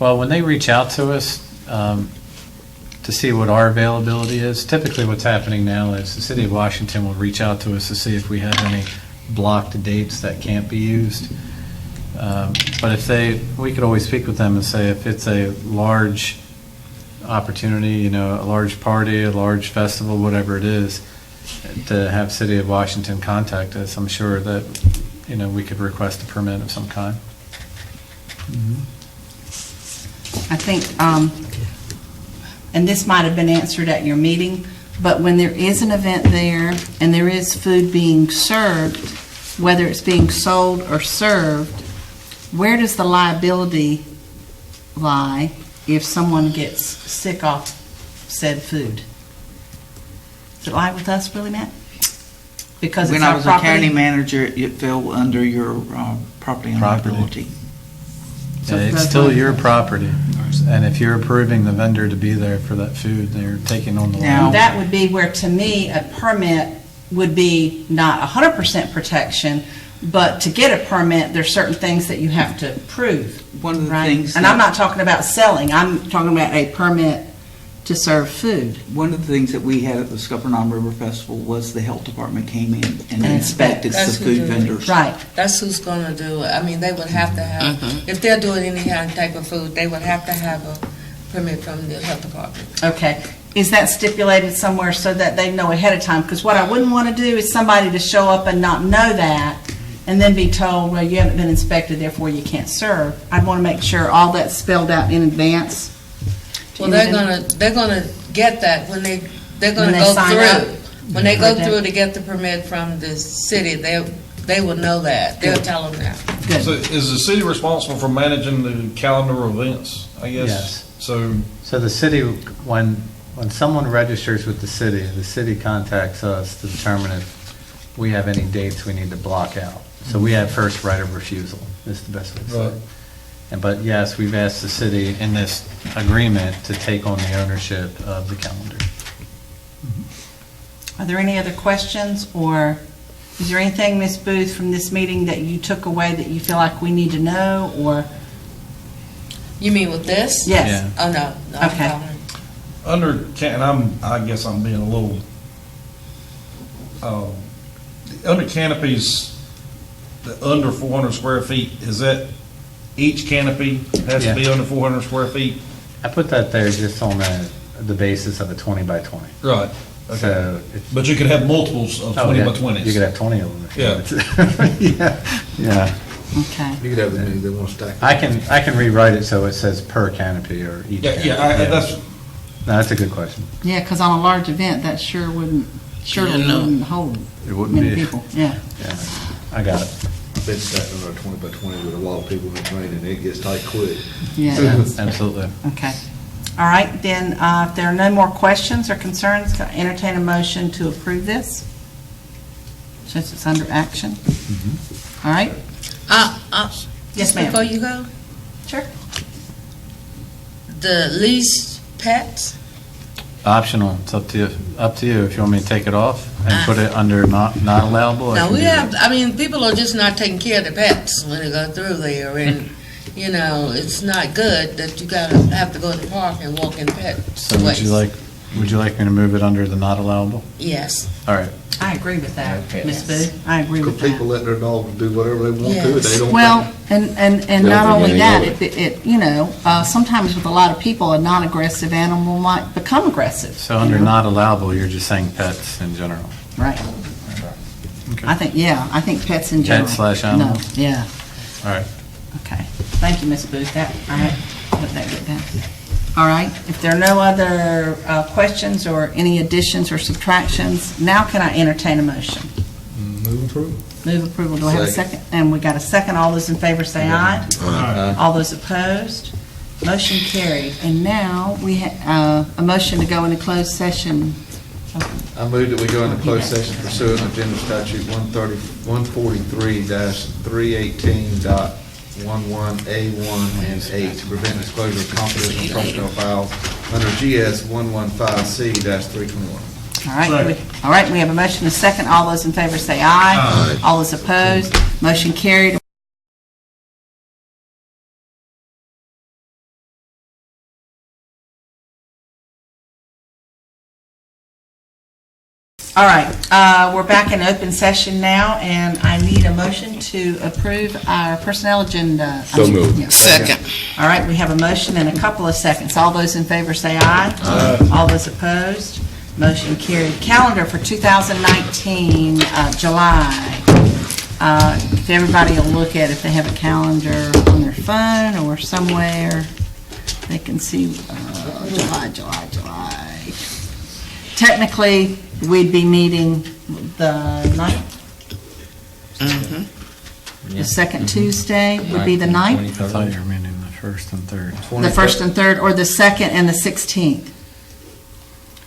Well, when they reach out to us to see what our availability is, typically what's happening now is the City of Washington will reach out to us to see if we have any blocked dates that can't be used. But we could always speak with them and say if it's a large opportunity, a large party, a large festival, whatever it is, to have City of Washington contact us, I'm sure that, we could request a permit of some kind. I think, and this might have been answered at your meeting, but when there is an event there and there is food being served, whether it's being sold or served, where does the liability lie if someone gets sick off said food? Does it lie with us, Willie Matt? Because it's When I our was a county property? manager, it fell under your property and Property. liability. So Yeah, it it's does still lie- your property, and if you're approving the vendor to be there for that food, they're taking on the Now, liability. that would be where, to me, a permit would be not 100% protection, but to get a permit, there's certain things that you have to prove. One of the right? things And that- I'm not talking about selling, I'm talking about a permit to serve food. One of the things that we had at the Scuppernong River Festival was the health department came in and And inspected the That's who food do it. vendors. Right. That's who's gonna do it. I mean, they would have to have, if they're doing any kind of type of food, they would have to have a permit from the health department. Okay. Is that stipulated somewhere so that they know ahead of time? Because what I wouldn't want to do is somebody to show up and not know that and then be told, well, you haven't been inspected, therefore you can't serve. I'd want to make sure all that's spelled out in advance. Well, they're gonna get that when they're When gonna they go sign up? through. When they go Okay. through to get the permit from the city, they will know that. They'll tell them that. So is the city responsible for managing the calendar of events, I guess? Yes. So, So the city, when someone registers with the city contacts us to determine if we have any dates we need to block out. So we have first right of refusal, is the best way to say Right. it. But yes, we've asked the city in this agreement to take on the ownership of the calendar. Are there any other questions, or is there anything, Ms. Booth, from this meeting that you took away that you feel like we need to know, or? You mean with this? Yes. Yeah. Oh, no. No Okay. problem. I guess I'm being a little, under canopies, the under 400 square feet, is that each canopy has to be Yeah. under 400 square feet? I put that there just on the basis of a 20 by 20. Right. Okay. So But you could have multiples of 20 by 20s. You could have 20 of them. if you Yeah. wanted to. Yeah. Okay. You could have as many, they want to stack. I can rewrite it so it says per canopy or each. Yeah, canopy. that's, No, that's a good question. Yeah, because on a large event, that surely wouldn't hold It wouldn't many be. people. Yeah. Yeah, I got it. I've been stacked under a 20 by 20 with a lot of people in the train, and it gets tight quick. Yeah. Absolutely. Okay. All right, then, if there are no more questions or concerns, can I entertain a motion to approve this? Since it's under action? All right? Yes, Just ma'am. before you go, Sure. the leased pets, Optional. It's up to you. Up to you if you want me to take it off and put it under not allowable. I now can we do have, that. I mean, people are just not taking care of their pets when they go through there, and, you know, it's not good that you have to go to the park and walk in pets. So would you like me to move it under the not allowable? Yes. All right. I agree with that, Okay. Ms. Booth. I agree with Because that. people let their dogs do whatever they want to, Yes. they don't. Well, and Don't not only forget that, any it, you know, sometimes with a lot of people, a non-aggressive animal might become aggressive. So under not allowable, you're just saying pets in general. Right. I think pets in general. Pet/animal? No, yeah. All right. Okay. Thank you, Ms. Booth. All right, let that get down. All right, if there are no other questions or any additions or subtractions, now can I entertain a motion? move approval. Move approval. Do I have a second? And we got a second. All those in favor say aye. All those opposed? Motion carried. And now we have a motion to go into closed session. I move that we go into closed session pursuant to General Statute 143-318.11A1 and 8 to prevent disclosure of confidential personnel files under GS 115C-321. All right, we have a motion and a second. All those in favor say aye. All those opposed? Motion carried. All right, we're back in open session now, and I need a motion to approve our personnel agenda. So moved. Yeah. Second. All right, we have a motion and a couple of seconds. All those in favor say aye. All those opposed? Motion carried. Calendar for 2019, July. If everybody will look at if they have a calendar on their phone or somewhere. they can see, July. Technically, we'd be meeting the 9th. The second Tuesday would be the 9th. I thought you were meaning the first and third. The first and third, or the second and the 16th.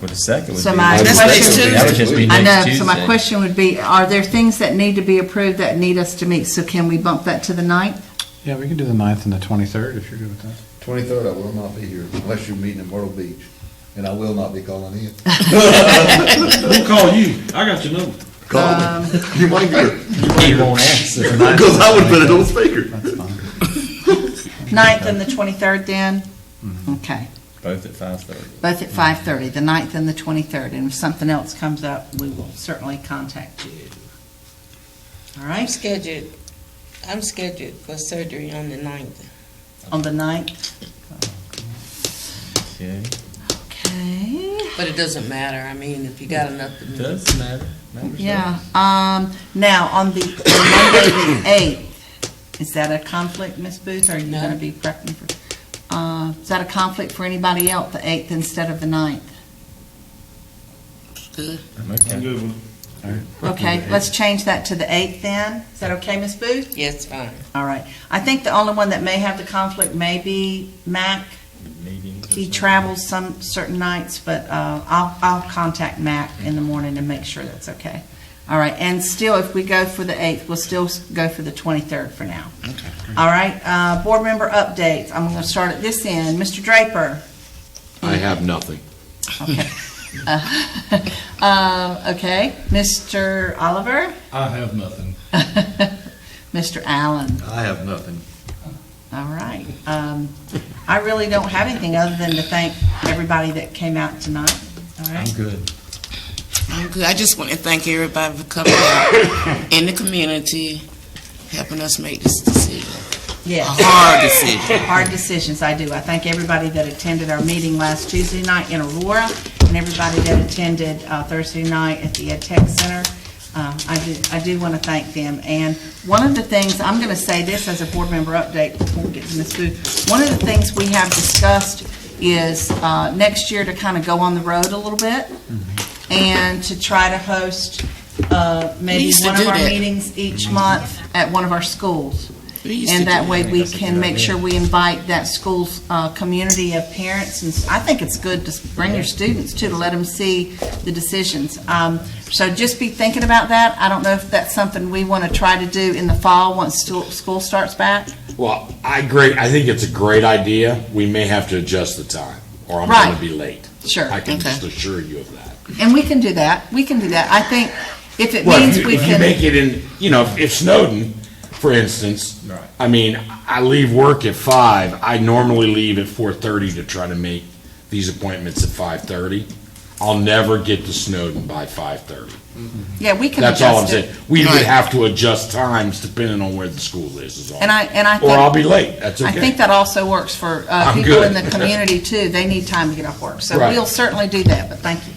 Well, the second would So be. my That would just be I next know, so my Tuesday. question would be, are there things that need to be approved that need us to meet? So can we bump that to the 9th? Yeah, we can do the 9th and the 23rd if you're good with that. 23rd, I will not be here unless you're meeting in Myrtle Beach, and I will not be calling in. We'll call you. I got your number. Call me. You might get it. He won't answer. Because I would put it on speaker. That's fine. 9th and the 23rd then? Okay. Both at 5:30. Both at 5:30, the 9th and the 23rd. And if something else comes up, we will certainly contact you. All right? I'm scheduled for surgery on the 9th. On the 9th? Okay. Okay. But it doesn't matter. I mean, if you got enough to It do. does matter. Matters Yeah. Now, on the Monday, the 8th, is that a conflict, Ms. Booth? Are you No. going to be prepping for? Is that a conflict for anybody else, the 8th instead of the 9th? Good. I'm okay. Good one. All right. Okay, let's change that to the 8th then. Is that okay, Ms. Booth? Yes, fine. All right. I think the only one that may have the conflict may be Mac. Meetings or He something. travels some certain nights, but I'll contact Mac in the morning and make sure that's okay. All right, and still, if we go for the 8th, we'll still go for the 23rd for now. Okay. All right, board member updates. I'm going to start at this end. Mr. Draper? I have nothing. Okay. Okay. Mr. Oliver? I have nothing. Mr. Allen? I have nothing. All right. I really don't have anything other than to thank everybody that came out tonight. All right. I'm good. I'm good. I just want to thank everybody for coming out in the community, helping us make this decision. Yes. A hard decision. Hard decisions, I do. I thank everybody that attended our meeting last Tuesday night in Aurora, and everybody that attended Thursday night at the Ed Tech Center. I do want to thank them. And one of the things, I'm going to say this as a board member update before we get to Ms. Booth. One of the things we have discussed is next year to kind of go on the road a little bit and to try to host maybe used to one of do our that. meetings each month at one of our schools. We used And to that do way that. we That's a can good make idea. sure we invite that school's community of parents. And I think it's good to bring your students too, to let them see the decisions. So just be thinking about that. I don't know if that's something we want to try to do in the fall once school starts back. Well, I agree. I think it's a great idea. We may have to adjust the time, or I'm Right. going to be late. Sure. I can Okay. just assure you of that. And we can do that. We can do that. I think if it Well, means if we you can. make it in, if Snowden, for instance, Right. I mean, I leave work at 5. I normally leave at 4:30 to try to make these appointments at 5:30. I'll never get to Snowden by 5:30. Yeah, we can That's all I'm adjust saying. it. We would Right. have to adjust times depending on where the school is all. And I think. Or I'll be late. That's okay. I think that also works for I'm people good. in the community too. They need time to get off work. So Right. we'll certainly do that, but thank you.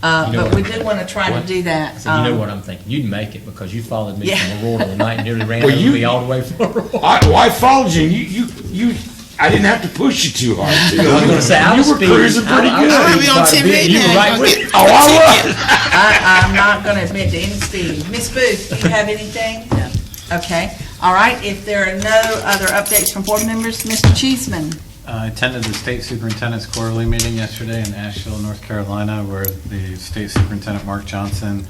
You know But we what? did want to try to What? do that. So you know what I'm thinking? You'd make it because you followed me Yeah. from Aurora the night and nearly ran Well, over you- me all the way from Aurora. I followed you. I didn't have to push you too hard. To. I was going to say, I you was were speeding. cruising pretty I good. was I'll be speeding on quite a TV bit. You were now. right I'll with get- it. Oh, I was. I'm not going to admit to any speeding. Ms. Booth, do you have anything? No. Okay. All right. If there are no other updates from board members, Mr. Cheeseman. I attended the state superintendent's quarterly meeting yesterday in Asheville, North Carolina, where the state superintendent, Mark Johnson,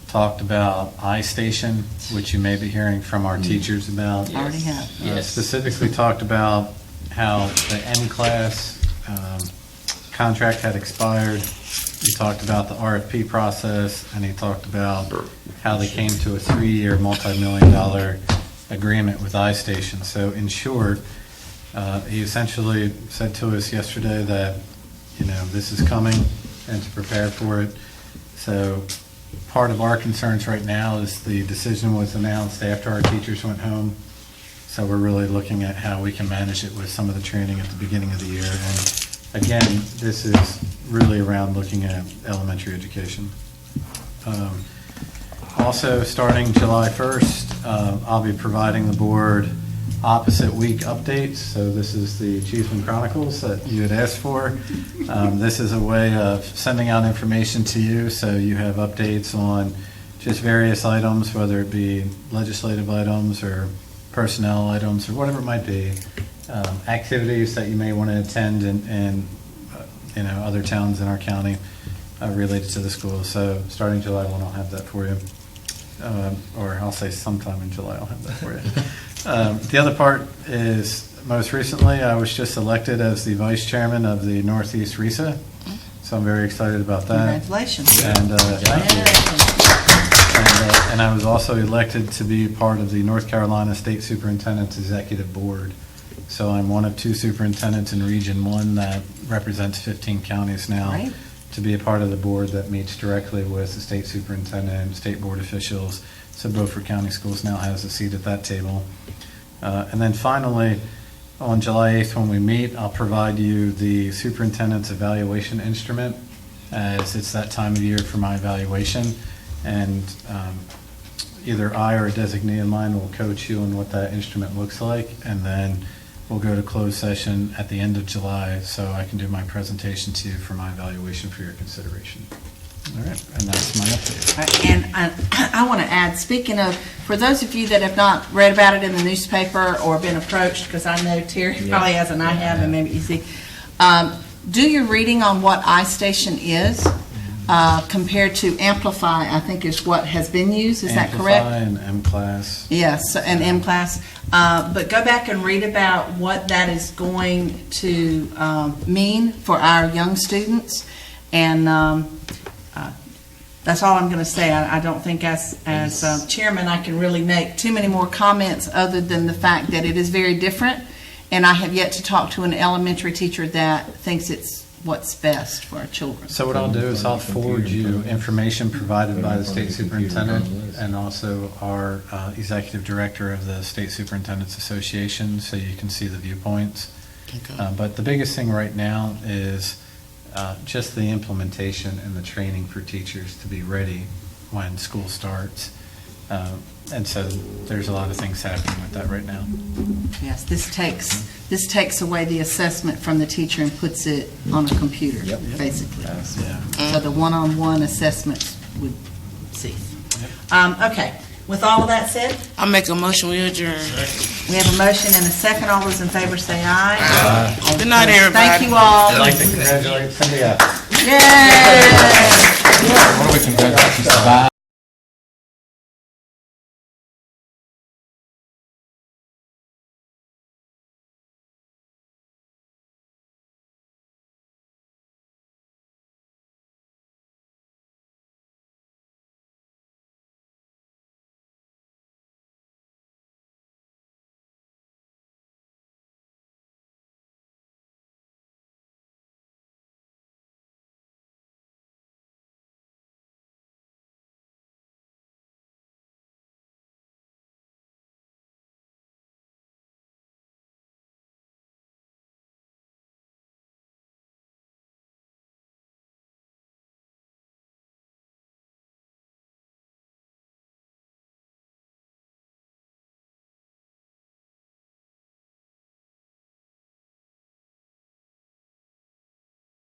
talked about iStation, which you may be hearing from our teachers about. Already have. Yes. Specifically talked about how the N-class contract had expired. He talked about the RFP process, and he talked about how they came to a 3-year, multi-million-dollar agreement with iStation. So in short, he essentially said to us yesterday that, this is coming and to prepare for it. So part of our concerns right now is the decision was announced after our teachers went home. So we're really looking at how we can manage it with some of the training at the beginning of the year. And again, this is really around looking at elementary education. Also, starting July 1st, I'll be providing the board opposite week updates. So this is the Cheeseman Chronicles that you had asked for. This is a way of sending out information to you so you have updates on just various items, whether it be legislative items or personnel items or whatever it might be, activities that you may want to attend in other towns in our county related to the school. So starting July 1, I'll have that for you. Or I'll say sometime in July I'll have that for you. The other part is, most recently I was just elected as the vice chairman of the Northeast RESA, so I'm very excited about that. Congratulations. And thank you. And I was also elected to be part of the North Carolina State Superintendent's Executive Board. So I'm one of 2 superintendents in Region 1 that represents 15 counties now. Right. To be a part of the board that meets directly with the state superintendent, state board officials. So Beaufort County Schools now has a seat at that table. And then finally, on July 8th when we meet, I'll provide you the superintendent's evaluation instrument, as it's that time of year for my evaluation. And either I or a designee of mine will coach you on what that instrument looks like, and then we'll go to closed session at the end of July so I can do my presentation to you for my evaluation for your consideration. All right, and that's my update. And I want to add, speaking of, for those of you that have not read about it in the newspaper or been approached, because I know Terry probably has and I have, and maybe you see, do your reading on what iStation is. Compared to Amplify, I think is what has been used. Is that correct? Amplify and M-Class. Yes, and M-Class. But go back and read about what that is going to mean for our young students. And that's all I'm going to say. I don't think as chairman I can really make too many more comments other than the fact that it is very different. And I have yet to talk to an elementary teacher that thinks it's what's best for our children. So what I'll do is I'll forward you information provided by the state superintendent and also our executive director of the State Superintendent's Association, so you can see the viewpoints. Okay. But the biggest thing right now is just the implementation and the training for teachers to be ready when school starts. And so there's a lot of things happening with that right now. Yes, this takes away the assessment from the teacher and puts it on a computer, basically. So the one-on-one assessments would cease. Okay, with all of that said, I'll make a motion, we adjourn. we have a motion and a second. All those in favor say aye. Good night, everybody. Thank you all. I'd like to congratulate Cindy. Yay!